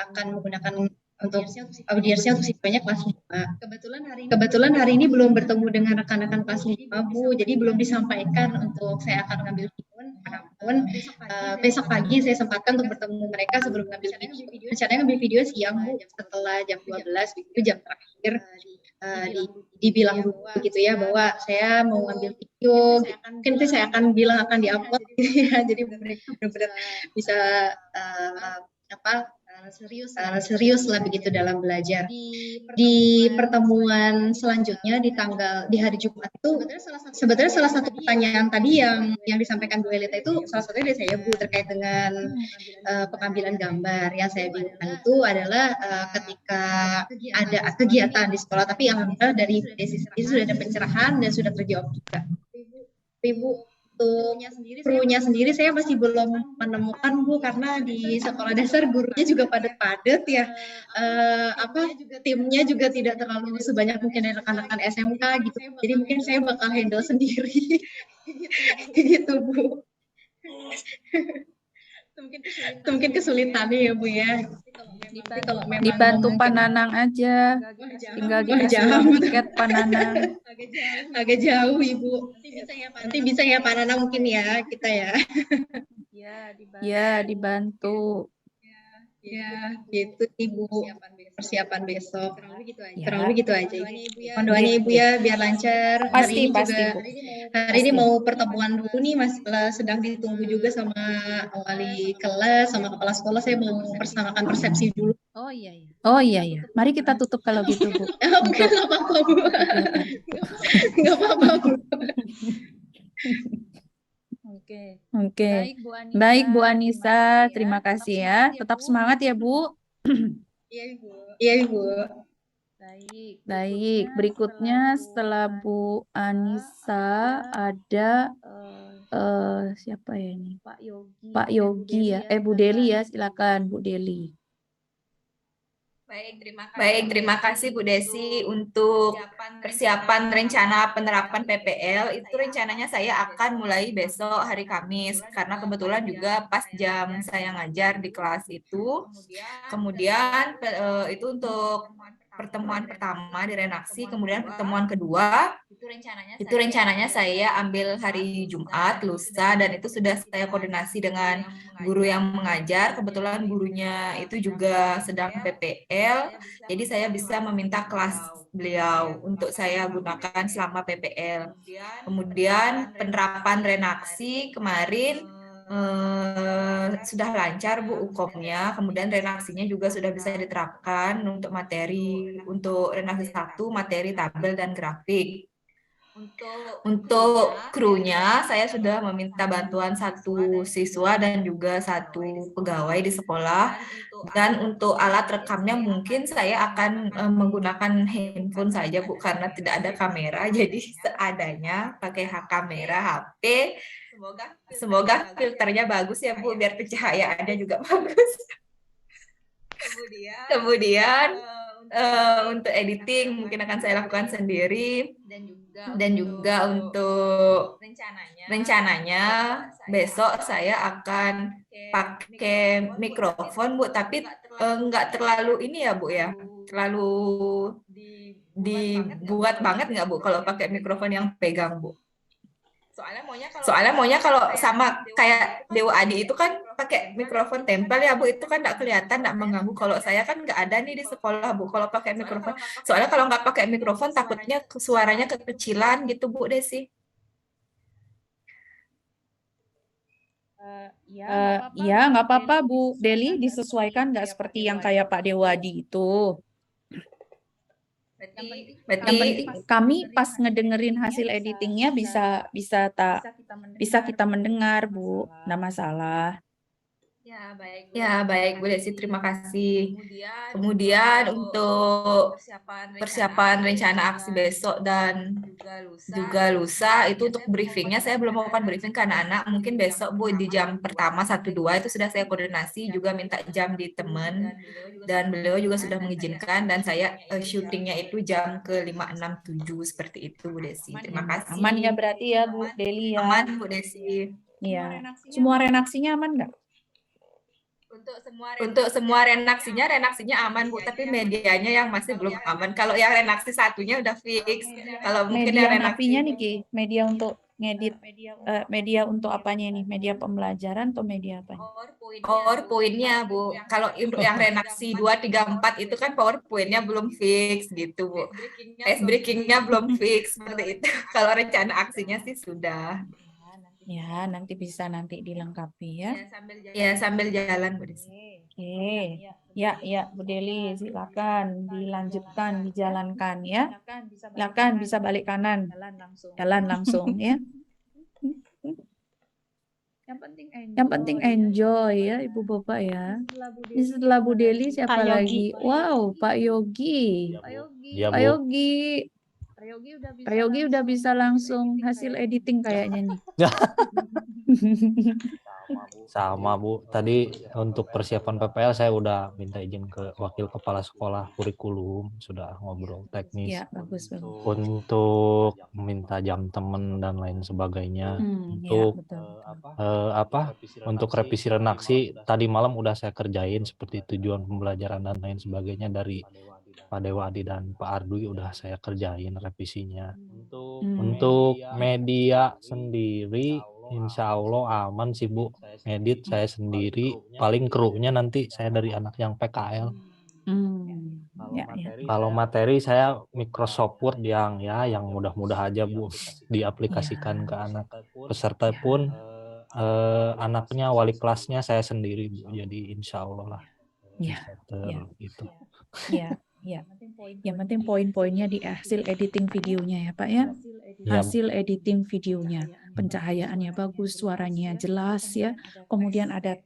akan menggunakan untuk audiensnya untuk siswanya kelas 5. Kebetulan hari ini belum bertemu dengan rekan-rekan kelas 5 Bu, jadi belum disampaikan untuk saya akan mengambil video. Namun besok pagi saya sempatkan untuk bertemu mereka sebelum mengambil video. Rencananya ngambil video siang Bu, setelah jam 12 itu jam terakhir. Dibilang dulu gitu ya bahwa saya mau ngambil video, mungkin itu saya akan bilang akan diupload gitu ya, jadi mereka benar-benar bisa serius lah begitu dalam belajar. Di pertemuan selanjutnya di hari Jumat itu sebetulnya salah satu pertanyaan tadi yang disampaikan Bu Elita itu salah satunya dari saya Bu, terkait dengan pengambilan gambar. Yang saya bingung itu adalah ketika ada kegiatan di sekolah, tapi alhamdulillah dari Desi sendiri sudah ada pencerahan dan sudah terjawab juga. Ibu, krunya sendiri saya masih belum menemukan Bu, karena di sekolah dasar gurunya juga padat-padat ya, timnya juga tidak terlalu sebanyak mungkin dari rekan-rekan SMK gitu, jadi mungkin saya bakal handle sendiri gitu Bu. Mungkin kesulitannya ya Bu ya. Dibantu Pak Nanang aja, tinggal dikasih uang tiket Pak Nanang. Agak jauh Ibu. Nanti bisa ya Pak Nanang mungkin ya kita ya. Ya, dibantu. Ya, gitu Ibu. Persiapan besok. Kurang lebih gitu aja. Mohon Ya. doanya Ibu ya biar lancar. Pasti, Bu. Hari ini Pasti. mau pertemuan dulu nih Mas, sedang ditunggu juga sama wali kelas, sama kepala sekolah. Saya mau persamakan persepsi dulu. Oh iya. Mari kita tutup kalau gitu Bu. Oke, nggak apa-apa Bu. Nggak apa-apa Bu. Oke. Baik Bu Anissa, terima kasih ya. Tetap semangat ya Bu. Iya Ibu. Baik, berikutnya setelah Bu Anissa ada siapa ya ini? Pak Yogi ya. Bu Deli ya, silakan Bu Deli. Baik, terima kasih Bu Desi untuk persiapan rencana penerapan PPL. Itu rencananya saya akan mulai besok hari Kamis karena kebetulan juga pas jam saya ngajar di kelas itu. Kemudian itu untuk pertemuan pertama di redaksi, kemudian pertemuan kedua itu rencananya saya ambil hari Jumat, lusa, dan itu sudah saya koordinasi dengan guru yang mengajar. Kebetulan gurunya itu juga sedang PPL, jadi saya bisa meminta kelas beliau untuk saya gunakan selama PPL. Kemudian penerapan redaksi kemarin sudah lancar Bu UKOM-nya, kemudian redaksinya juga sudah bisa diterapkan untuk materi, untuk redaksi 1, materi tabel dan grafik. Untuk krunya, saya sudah meminta bantuan 1 siswa dan juga 1 pegawai di sekolah. Dan untuk alat rekamnya mungkin saya akan menggunakan handphone saja Bu, karena tidak ada kamera, jadi seadanya pakai kamera HP. Semoga filternya bagus ya Bu, biar pencahayaannya juga bagus. Kemudian untuk editing mungkin akan saya lakukan sendiri, dan juga untuk rencananya besok saya akan pakai mikrofon Bu, tapi nggak terlalu ini ya Bu ya, terlalu dibuat banget nggak Bu kalau pakai mikrofon yang pegang Bu? Soalnya maunya kalau sama kayak Dewa Adi itu kan pakai mikrofon tempel ya Bu, itu kan nggak kelihatan, nggak mengganggu. Kalau saya kan nggak ada nih di sekolah Bu kalau pakai mikrofon. Soalnya kalau nggak pakai mikrofon takutnya suaranya kekecilan gitu Bu Desi. Ya, nggak apa-apa Bu Deli, disesuaikan nggak seperti yang kayak Pak Dewadi itu. Yang penting kami pas ngedengerin hasil editingnya bisa kita mendengar Bu, nggak masalah. Ya baik Bu Desi, terima kasih. Kemudian untuk persiapan rencana aksi besok dan juga lusa, itu untuk briefingnya saya belum melakukan briefing ke anak-anak. Mungkin besok Bu di jam pertama 1-2 itu sudah saya koordinasi, juga minta jam di teman, dan beliau juga sudah mengizinkan, dan saya syutingnya itu jam ke 5, 6, 7 seperti itu Bu Desi. Terima kasih. Aman ya berarti ya Bu Deli ya. Aman Bu Desi. Iya. Semua redaksinya aman nggak? Untuk semua redaksinya aman Bu, tapi medianya yang masih belum aman. Kalau yang redaksi 1-nya udah fix. Kalau mungkin Media yang napinya nih Ki, media untuk ngedit, media untuk apanya nih? Media pembelajaran atau media apa? PowerPoint-nya Bu. Kalau untuk yang redaksi 2, 3, 4 itu kan PowerPoint-nya belum fix gitu Bu. Ice breaking-nya belum fix seperti itu. Kalau rencana aksinya sih sudah. Ya, nanti bisa dilengkapi ya. Ya, sambil jalan Bu Desi. Oke. Ya, Bu Deli, silakan dilanjutkan, dijalankan ya. Silakan bisa balik kanan. Jalan langsung ya. Yang penting enjoy ya Ibu Bapak ya. Ini setelah Bu Deli siapa Pak lagi? Yogi. Wow, Pak Yogi. Iya, Pak Bu. Yogi. Pak Yogi udah bisa langsung hasil editing kayaknya nih. Sama Bu, tadi untuk persiapan PPL saya udah minta izin ke wakil kepala sekolah kurikulum, sudah ngobrol teknis Ya, bagus. untuk minta jam temen dan lain sebagainya. Untuk untuk revisi redaksi tadi malam udah saya kerjain seperti tujuan pembelajaran dan lain sebagainya dari Pak Dewadi dan Pak Ardui udah saya kerjain revisinya. Untuk media sendiri insya Allah aman sih Bu, ngedit saya sendiri, paling krunya nanti saya dari anak yang PKL. Kalau materi saya Microsoft Word yang mudah-mudah aja Bu, diaplikasikan ke anak. Peserta pun anaknya wali kelasnya saya sendiri Bu, jadi insya Allah lah. Gitu. Ya. Yang penting poin-poinnya di hasil editing videonya ya Pak ya. Hasil editing videonya, pencahayaannya bagus, suaranya jelas ya. Kemudian ada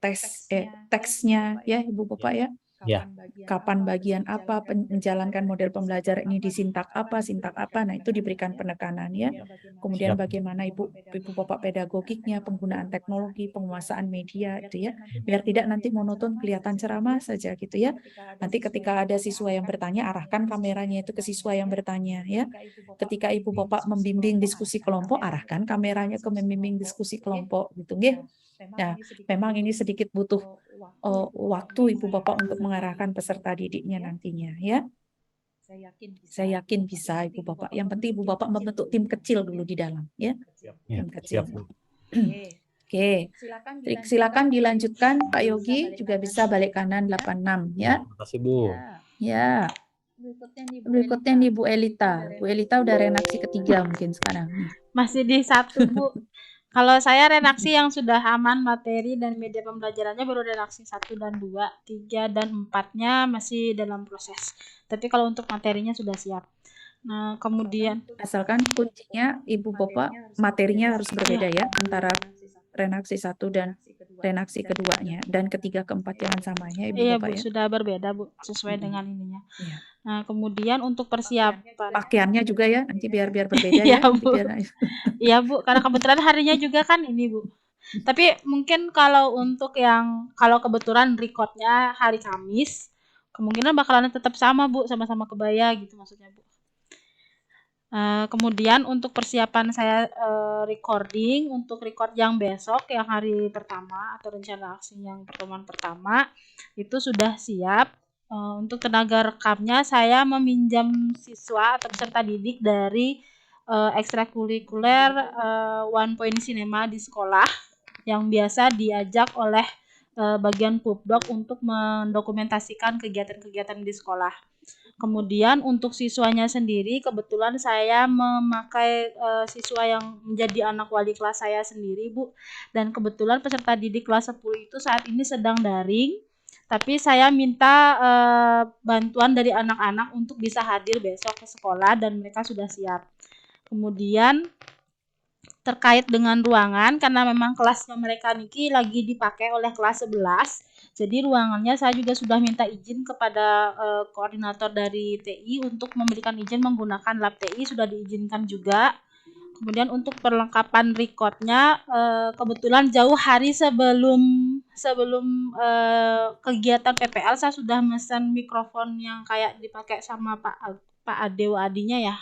teksnya ya Ibu Bapak ya. Ya. kapan bagian apa, menjalankan model pembelajaran ini di sintak apa, nah itu diberikan penekanan ya. Kemudian Siap. bagaimana Ibu Bapak pedagogiknya, penggunaan teknologi, penguasaan media itu ya, biar tidak nanti monoton kelihatan ceramah saja gitu ya. Nanti ketika ada siswa yang bertanya, arahkan kameranya itu ke siswa yang bertanya ya. Ketika Ibu Bapak membimbing diskusi kelompok, arahkan kameranya ke membimbing diskusi kelompok gitu nggih. Nah, memang ini sedikit butuh waktu Ibu Bapak untuk mengarahkan peserta didiknya nantinya ya. Saya yakin bisa Ibu Bapak. Yang penting Ibu Bapak membentuk tim kecil dulu di dalam ya. Ya, Tim kecil. siap, Bu. Oke. Silakan dilanjutkan Pak Yogi, juga bisa balik kanan 86 ya. Terima kasih, Bu. Ya. Berikutnya nih Bu Elita. Bu Elita udah reaksi ketiga mungkin sekarang nih. Masih di 1, Bu. Kalau saya redaksi yang sudah aman materi dan media pembelajarannya baru redaksi 1 dan 2, 3 dan 4-nya masih dalam proses. Tapi kalau untuk materinya sudah siap. Nah, kemudian asalkan kuncinya Ibu Bapak materinya harus berbeda ya antara redaksi 1 dan redaksi keduanya, dan ketiga keempat jangan sama ya Ibu iya Bapak Bu, ya. sudah berbeda Bu, sesuai dengan ininya. Iya. Nah, kemudian untuk persiapan Pakaiannya juga ya nanti biar berbeda Iya, ya. Nanti Bu. biar... Iya Bu, karena kebetulan harinya juga kan ini Bu. Tapi mungkin kalau untuk yang kalau kebetulan recordnya hari Kamis, kemungkinan bakalan tetap sama Bu, sama-sama kebaya gitu maksudnya Bu. Kemudian untuk persiapan saya recording, untuk record yang besok yang hari pertama atau rencana aksi yang pertemuan pertama itu sudah siap. Untuk tenaga rekamnya saya meminjam siswa atau peserta didik dari ekstrakurikuler One Point Cinema di sekolah yang biasa diajak oleh bagian Pupdok untuk mendokumentasikan kegiatan-kegiatan di sekolah. Kemudian untuk siswanya sendiri kebetulan saya memakai siswa yang menjadi anak wali kelas saya sendiri Bu, dan kebetulan peserta didik kelas 10 itu saat ini sedang daring, tapi saya minta bantuan dari anak-anak untuk bisa hadir besok ke sekolah dan mereka sudah siap. Kemudian terkait dengan ruangan, karena memang kelasnya mereka niki lagi dipakai oleh kelas 11, jadi ruangannya saya juga sudah minta izin kepada koordinator dari TI untuk memberikan izin menggunakan lab TI, sudah diizinkan juga. Kemudian untuk perlengkapan recordnya kebetulan jauh hari sebelum kegiatan PPL saya sudah memesan mikrofon yang kayak dipakai sama Pak Adewa Adinya ya,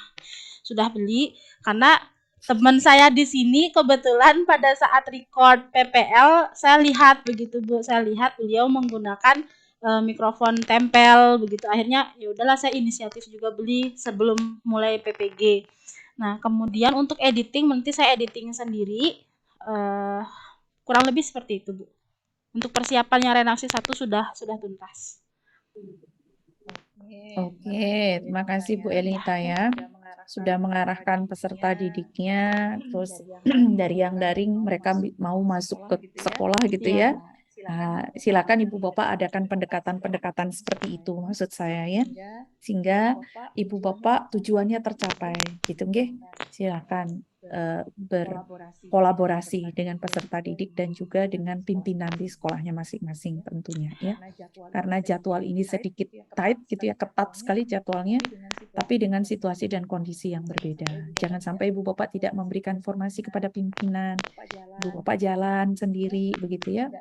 sudah beli karena teman saya di sini kebetulan pada saat record PPL saya lihat begitu Bu, saya lihat beliau menggunakan mikrofon tempel begitu, akhirnya ya udahlah saya inisiatif juga beli sebelum mulai PPG. Nah, kemudian untuk editing nanti saya editing sendiri, kurang lebih seperti itu Bu. Untuk persiapannya redaksi 1 sudah tuntas. Oke, terima kasih Bu Elita ya. Sudah mengarahkan peserta didiknya, terus dari yang daring mereka mau masuk ke sekolah gitu ya. Nah, silakan Ibu Bapak adakan pendekatan-pendekatan seperti itu maksud saya ya. Sehingga Ibu Bapak tujuannya tercapai gitu nggih. Silakan berkolaborasi dengan peserta didik dan juga dengan pimpinan di sekolahnya masing-masing tentunya ya. Karena jadwal ini sedikit tight gitu ya, ketat sekali jadwalnya, tapi dengan situasi dan kondisi yang berbeda. Jangan sampai Ibu Bapak tidak memberikan informasi kepada pimpinan, Ibu Bapak jalan sendiri begitu ya,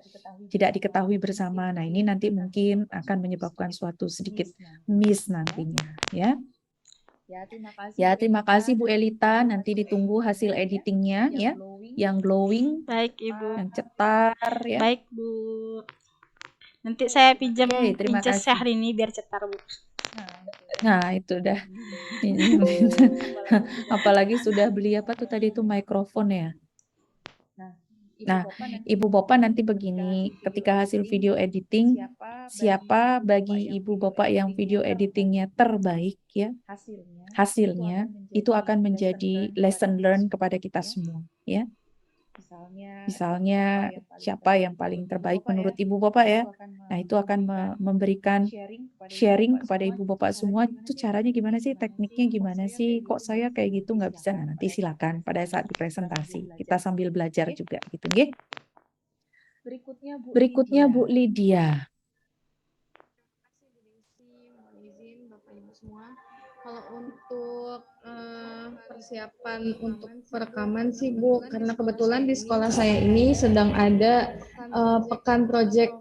tidak diketahui bersama. Nah, ini nanti mungkin akan menyebabkan suatu sedikit miss nantinya ya. Ya, terima kasih Bu Elita. Nanti ditunggu hasil editingnya ya, yang glowing, baik Ibu, yang cetar ya. Baik Bu. Nanti saya pinjam terima Princess kasih. Syahrini biar cetar Bu. Nah, itu dah. Apalagi sudah beli apa tuh tadi itu mikrofon ya. Nah, Ibu Bapak nanti begini, ketika hasil video editing, siapa bagi Ibu Bapak yang video editingnya terbaik ya, hasilnya itu akan menjadi lesson learn kepada kita semua ya. Misalnya siapa yang paling terbaik menurut Ibu Bapak ya. Nah, itu akan memberikan sharing kepada Ibu Bapak semua, itu caranya gimana sih, tekniknya gimana sih, kok saya kayak gitu nggak bisa. Nah, nanti silakan pada saat presentasi kita sambil belajar juga gitu nggih. Berikutnya Bu Lydia. Ibu semua. Kalau untuk persiapan untuk perekaman sih Bu, karena kebetulan di sekolah saya ini sedang ada pekan project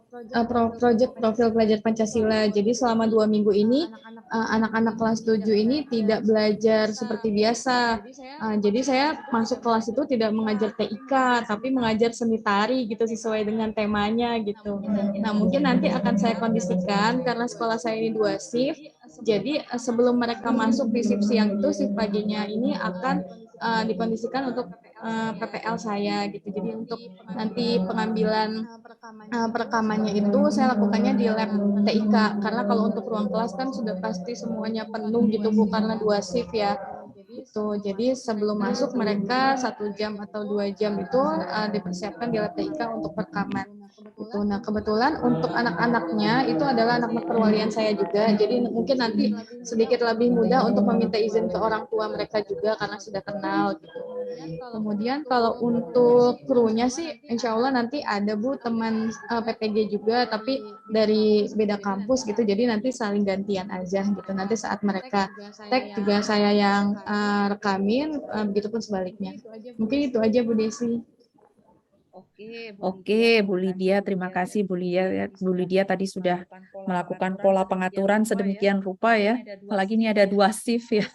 profil pelajar Pancasila. Jadi selama 2 minggu ini anak-anak kelas 7 ini tidak belajar seperti biasa. Jadi saya masuk kelas itu tidak mengajar TIK, tapi mengajar seni tari gitu sesuai dengan temanya gitu. Nah mungkin nanti akan saya kondisikan karena sekolah saya ini 2 shift. Jadi sebelum mereka masuk di shift siang itu, shift paginya ini akan dikondisikan untuk PPL saya gitu. Jadi untuk nanti pengambilan perekamannya itu saya lakukannya di lab TIK karena kalau untuk ruang kelas kan sudah pasti semuanya penuh gitu Bu karena 2 shift ya. Gitu. Jadi sebelum masuk mereka 1 jam atau 2 jam itu dipersiapkan di lab TIK untuk perekaman. Gitu. Nah kebetulan untuk anak-anaknya itu adalah anak-anak perwalian saya juga. Jadi mungkin nanti sedikit lebih mudah untuk meminta izin ke orang tua mereka juga karena sudah kenal. Gitu. Kemudian kalau untuk krunya sih insya Allah nanti ada Bu teman PPG juga tapi dari beda kampus gitu. Jadi nanti saling gantian aja gitu. Nanti saat mereka tag juga saya yang rekamin, begitupun sebaliknya. Mungkin itu aja Bu Desi. Oke, Bu Lydia, terima kasih Bu Lydia. Bu Lydia tadi sudah melakukan pola pengaturan sedemikian rupa ya. Apalagi ini ada 2 shift ya.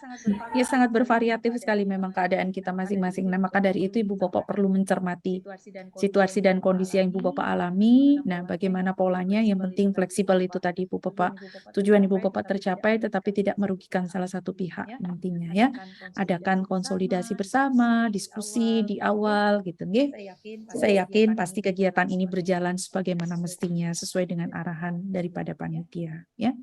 Ya sangat bervariatif sekali memang keadaan kita masing-masing. Nah, maka dari itu Ibu Bapak perlu mencermati situasi dan kondisi yang Ibu Bapak alami. Nah, bagaimana polanya? Yang penting fleksibel itu tadi Ibu Bapak. Tujuan Ibu Bapak tercapai tetapi tidak merugikan salah satu pihak nantinya ya. Adakan konsolidasi bersama, diskusi di awal gitu nggih. Saya yakin pasti kegiatan ini berjalan sebagaimana mestinya sesuai dengan arahan daripada panitia ya.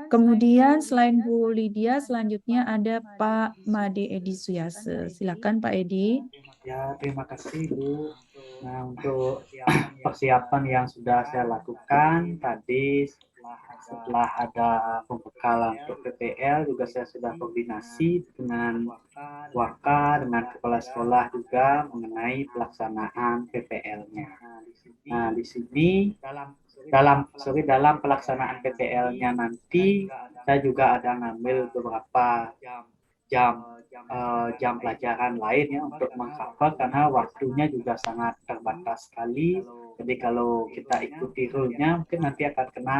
Kemudian selain Bu Lydia selanjutnya ada Pak Made Edi Suyase. Silakan Pak Edi. Ya, terima kasih Bu. Nah, untuk persiapan yang sudah saya lakukan tadi setelah ada pembekalan untuk PPL juga saya sudah koordinasi dengan Waka, dengan kepala sekolah juga mengenai pelaksanaan PPL-nya. Nah, di sini dalam pelaksanaan PPL-nya nanti saya juga ada ngambil beberapa jam pelajaran lain ya untuk mengcover karena waktunya juga sangat terbatas sekali. Jadi kalau kita ikuti rule-nya mungkin nanti akan kena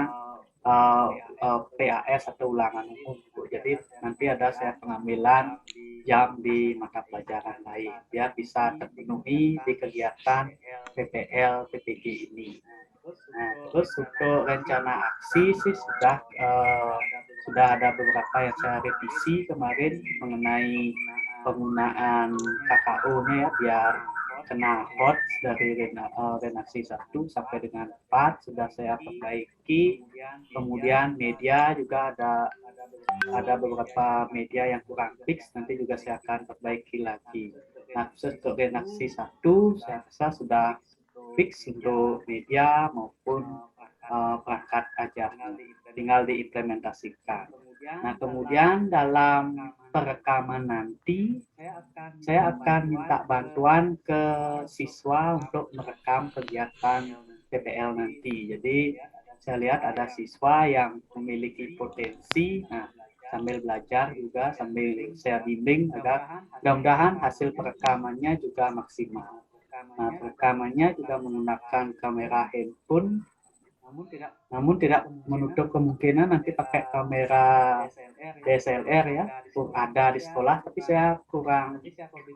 PAS atau ulangan umum. Jadi nanti ada saya pengambilan jam di mata pelajaran lain ya bisa terpenuhi di kegiatan PPL PPG ini. Nah, terus untuk rencana aksi sih sudah ada beberapa yang saya revisi kemarin mengenai penggunaan KKO-nya ya biar kena hot dari renaksi 1 sampai dengan 4 sudah saya perbaiki. Kemudian media juga ada beberapa media yang kurang fix nanti juga saya akan perbaiki lagi. Nah, untuk renaksi 1 saya rasa sudah fix untuk media maupun perangkat ajar, tinggal diimplementasikan. Nah, kemudian dalam perekaman nanti saya akan minta bantuan ke siswa untuk merekam kegiatan PPL nanti. Jadi saya lihat ada siswa yang memiliki potensi, nah sambil belajar juga sambil saya bimbing agar mudah-mudahan hasil perekamannya juga maksimal. Nah, rekamannya juga menggunakan kamera handphone, namun tidak menutup kemungkinan nanti pakai kamera DSLR ya, ada di sekolah. Tapi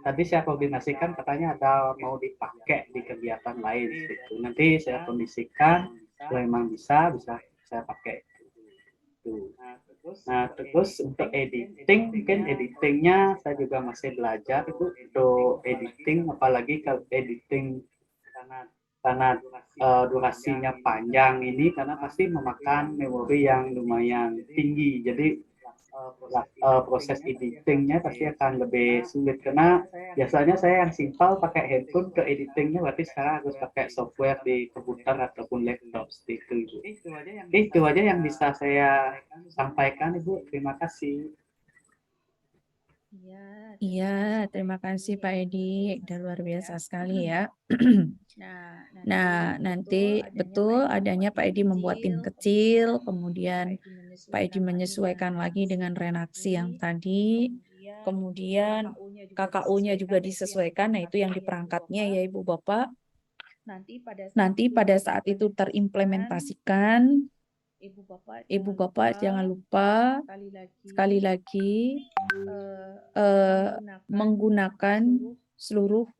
tadi saya koordinasikan katanya ada mau dipakai di kegiatan lain. Gitu. Nanti saya kondisikan, kalau memang bisa saya pakai. Itu. Nah, terus untuk editing, mungkin editingnya saya juga masih belajar itu untuk editing, apalagi kalau editing karena durasinya panjang ini karena pasti memakan memori yang lumayan tinggi. Jadi proses editingnya pasti akan lebih sulit karena biasanya saya yang simpel pakai handphone ke editingnya, berarti sekarang harus pakai software di komputer ataupun laptop seperti itu. Itu aja yang bisa saya sampaikan Ibu. Terima kasih. Iya, terima kasih Pak Edi, udah luar biasa sekali ya. Nah, nanti betul adanya Pak Edi membuat tim kecil, kemudian Pak Edi menyesuaikan lagi dengan renaksi yang tadi, kemudian KKU-nya juga disesuaikan, nah itu yang di perangkatnya ya Ibu Bapak. Nanti pada saat itu terimplementasikan, Ibu Bapak jangan lupa sekali lagi menggunakan seluruh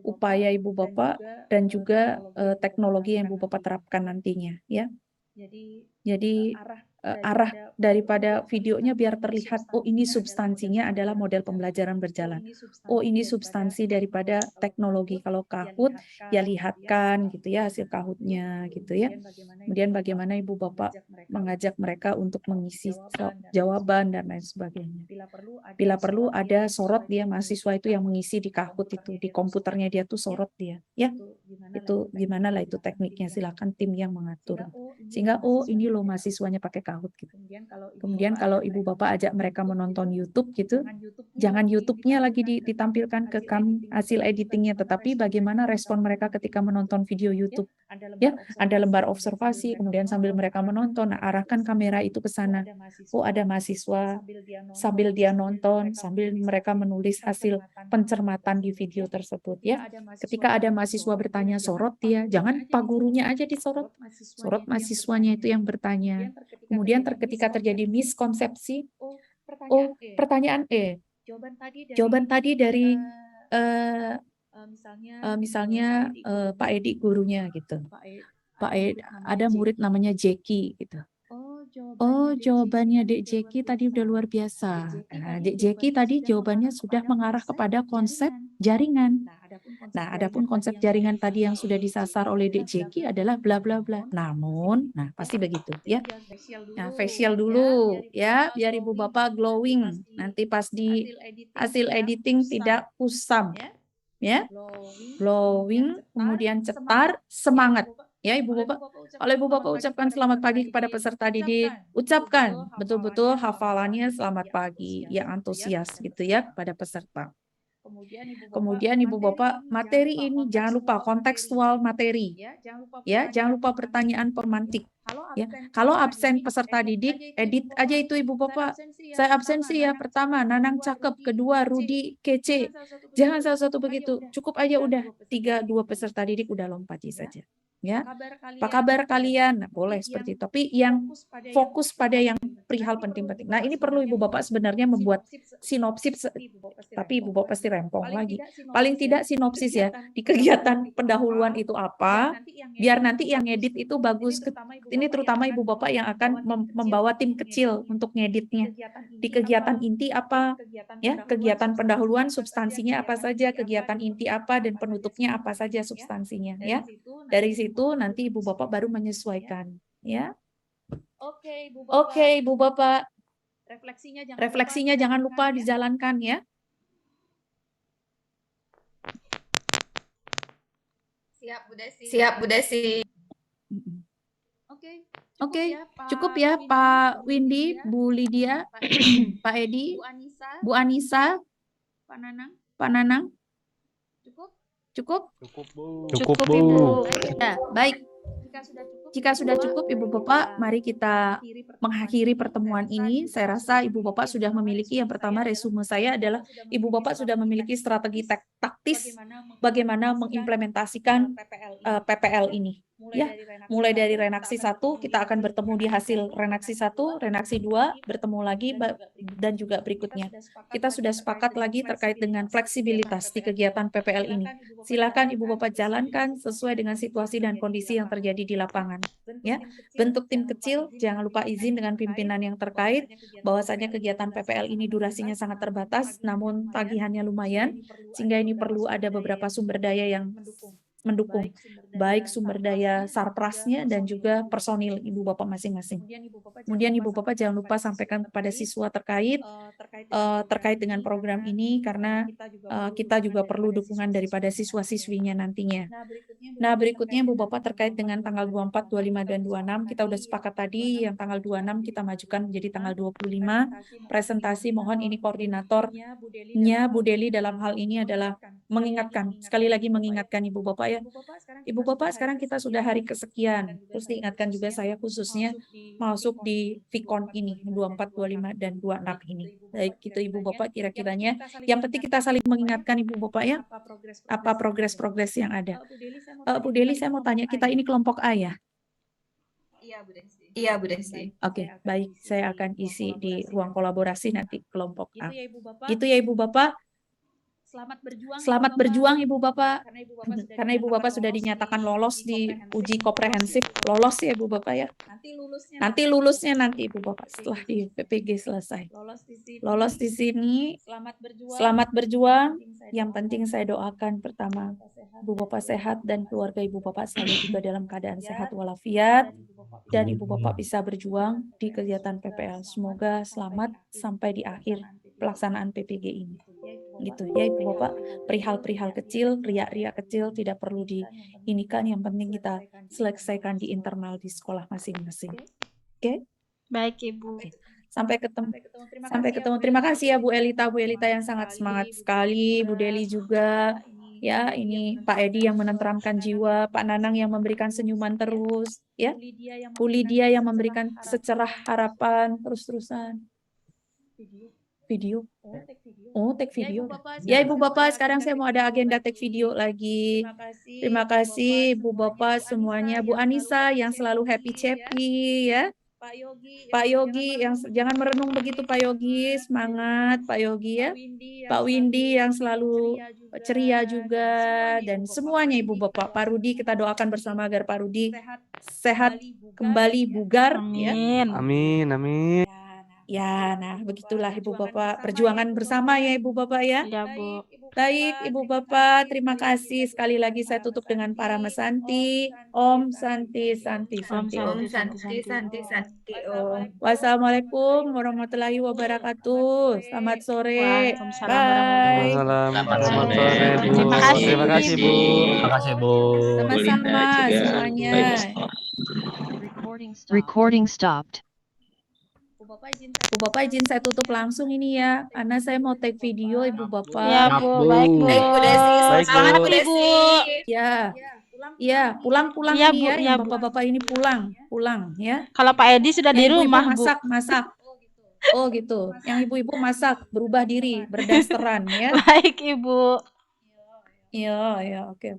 upaya Ibu Bapak dan juga teknologi yang Ibu Bapak terapkan nantinya ya. Jadi arah daripada videonya biar terlihat, oh ini substansinya adalah model pembelajaran berjalan. Oh ini substansi daripada teknologi. Kalau Kahoot ya lihatkan gitu ya hasil Kahoot-nya gitu ya. Kemudian bagaimana Ibu Bapak mengajak mereka untuk mengisi jawaban dan lain sebagainya. Bila perlu ada sorot dia mahasiswa itu yang mengisi di Kahoot itu, di komputernya dia tuh sorot dia ya. Itu gimana lah itu tekniknya, silakan tim yang mengatur. Sehingga oh ini loh mahasiswanya pakai Kahoot gitu. Kemudian kalau Ibu Bapak ajak mereka menonton YouTube gitu, jangan YouTube-nya lagi ditampilkan ke kami hasil editingnya, tetapi bagaimana respon mereka ketika menonton video YouTube. Ya, ada lembar observasi, kemudian sambil mereka menonton, nah, arahkan kamera itu ke sana. Oh ada mahasiswa, sambil dia nonton, sambil mereka menulis hasil pencermatan di video tersebut ya. Ketika ada mahasiswa bertanya, sorot dia, jangan Pak gurunya aja disorot, sorot mahasiswanya itu yang bertanya. Kemudian ketika terjadi miskonsepsi, oh pertanyaan jawaban tadi dari misalnya Pak Edi gurunya gitu. Pak Edi, ada murid namanya Jeki gitu. Oh, jawabannya Dek Jeki tadi udah luar biasa. Nah, Dek Jeki tadi jawabannya sudah mengarah kepada konsep jaringan. Nah, adapun konsep jaringan tadi yang sudah disasar oleh Dek Jeki adalah bla bla bla. Namun, nah pasti begitu ya. Nah, facial dulu ya, biar Ibu Bapak glowing. Nanti pas di hasil editing tidak kusam. Ya, glowing, kemudian cetar, semangat. Ya, Ibu Bapak. Kalau Ibu Bapak ucapkan selamat pagi kepada peserta didik, ucapkan betul-betul hafalannya selamat pagi, ya antusias gitu ya kepada peserta. Kemudian Ibu Bapak, materi ini jangan lupa kontekstual materi. Ya, jangan lupa pertanyaan pemantik. Ya, kalau absen peserta didik, edit aja itu Ibu Bapak. Saya absensi ya, pertama Nanang cakep, kedua Rudi kece. Jangan salah satu begitu, cukup aja udah 3-2 peserta didik udah lompati saja. Ya, apa kabar kalian? Nah, boleh seperti itu. Tapi yang fokus pada yang perihal penting-penting. Nah, ini perlu Ibu Bapak sebenarnya membuat sinopsis, tapi Ibu Bapak pasti rempong lagi. Paling tidak sinopsis ya, di kegiatan pendahuluan itu apa, biar nanti yang ngedit itu bagus. Ini terutama Ibu Bapak yang akan membawa tim kecil untuk ngeditnya. Di kegiatan inti apa, ya, kegiatan pendahuluan substansinya apa saja, kegiatan inti apa, dan penutupnya apa saja substansinya, ya. Dari situ nanti Ibu Bapak baru menyesuaikan, ya. Oke, Ibu Bapak. Refleksinya jangan lupa dijalankan ya. Siap Bu Desi. Siap Bu Desi. Oke, cukup ya Pak Windy, Bu Lydia, Pak Edi, Bu Anissa, Pak Nanang. Cukup? Cukup, Bu. Cukup, Ibu. Ya, baik. Jika sudah cukup Ibu Bapak, mari kita mengakhiri pertemuan ini. Saya rasa Ibu Bapak sudah memiliki, yang pertama resume saya adalah Ibu Bapak sudah memiliki strategi taktis bagaimana mengimplementasikan PPL ini. Ya, mulai dari renaksi 1 kita akan bertemu di hasil renaksi 1, renaksi 2 bertemu lagi dan juga berikutnya. Kita sudah sepakat lagi terkait dengan fleksibilitas di kegiatan PPL ini. Silakan Ibu Bapak jalankan sesuai dengan situasi dan kondisi yang terjadi di lapangan. Ya, bentuk tim kecil, jangan lupa izin dengan pimpinan yang terkait bahwasanya kegiatan PPL ini durasinya sangat terbatas, namun tagihannya lumayan, sehingga ini perlu ada beberapa sumber daya yang mendukung baik sumber daya sarprasnya dan juga personil Ibu Bapak masing-masing. Kemudian Ibu Bapak jangan lupa sampaikan kepada siswa terkait dengan program ini karena kita juga perlu dukungan daripada siswa-siswinya nantinya. Nah, berikutnya Ibu Bapak terkait dengan tanggal 24, 25, dan 26, kita udah sepakat tadi yang tanggal 26 kita majukan menjadi tanggal 25. Presentasi mohon ini koordinatornya Bu Deli dalam hal ini adalah mengingatkan, sekali lagi mengingatkan Ibu Bapak ya. Ibu Bapak sekarang kita sudah hari kesekian, terus diingatkan juga saya khususnya masuk di Vicon ini, 24, 25, dan 26 ini. Baik gitu Ibu Bapak kira-kiranya. Yang penting kita saling mengingatkan Ibu Bapak ya, apa progres-progres yang ada. Bu Deli saya mau tanya, kita ini kelompok A ya? Iya, Bu Desi. Oke, baik. Saya akan isi di ruang kolaborasi nanti kelompok A. Gitu ya Ibu Bapak. Selamat berjuang Ibu Bapak. Karena Ibu Bapak sudah dinyatakan lolos di uji komprehensif. Lolos ya Ibu Bapak ya. Nanti lulusnya nanti Ibu Bapak setelah di PPG selesai. Lolos di sini. Selamat berjuang. Yang penting saya doakan pertama Ibu Bapak sehat dan keluarga Ibu Bapak selalu juga dalam keadaan sehat walafiat. Dan Ibu Bapak bisa berjuang di kegiatan PPL. Semoga selamat sampai di akhir pelaksanaan PPG ini. Gitu ya Ibu Bapak, perihal-perihal kecil, riak-riak kecil tidak perlu diinikan, yang penting kita selesaikan di internal di sekolah masing-masing. Oke? Baik Ibu. Sampai ketemu. Terima kasih ya Bu Elita yang sangat semangat sekali, Bu Deli juga. Ya, ini Pak Edi yang menenteramkan jiwa, Pak Nanang yang memberikan senyuman terus, ya. Bu Lydia yang memberikan secerah harapan terus-terusan. Video. Oh, take video. Ya Ibu Bapak, sekarang saya mau ada agenda take video lagi. Terima kasih Bu Bapak semuanya. Bu Anissa yang selalu happy-happy ya. Pak Yogi yang jangan merenung begitu Pak Yogi, semangat Pak Yogi ya. Pak Windy yang selalu ceria juga dan semuanya Ibu Bapak. Pak Rudi kita doakan bersama agar Pak Rudi sehat kembali bugar ya. Amin, amin. Ya, nah begitulah Ibu Bapak, perjuangan bersama ya Ibu Bapak ya. Ya Bu. Baik Ibu Bapak, terima kasih. Sekali lagi saya tutup dengan Parama Santi. Om Santi, Santi, Santi. Om Santi, Santi, Santi, Om. Wassalamualaikum warahmatullahi wabarakatuh. Selamat sore. Waalaikumsalam Bye. Selamat sore Bu. Terima kasih, Terima kasih Bu. Terima kasih Bu. Sama-sama semuanya. Recording stopped. Bu Bapak izin saya tutup langsung ini ya, karena saya mau take video Ibu Bapak. Ya Bu, baik Bu. Baik Bu Desi, Baik, semangat Bu. Bu Desi. Ya, pulang Ya, nih Bu, ya, ya, yang Bu. Bapak-bapak ini pulang ya. Kalau Pak Edi sudah di Yang ibu-ibu rumah Bu. masak. Oh gitu. Yang ibu-ibu masak, berubah diri, berdasteran ya. Baik Ibu. Iya, oke.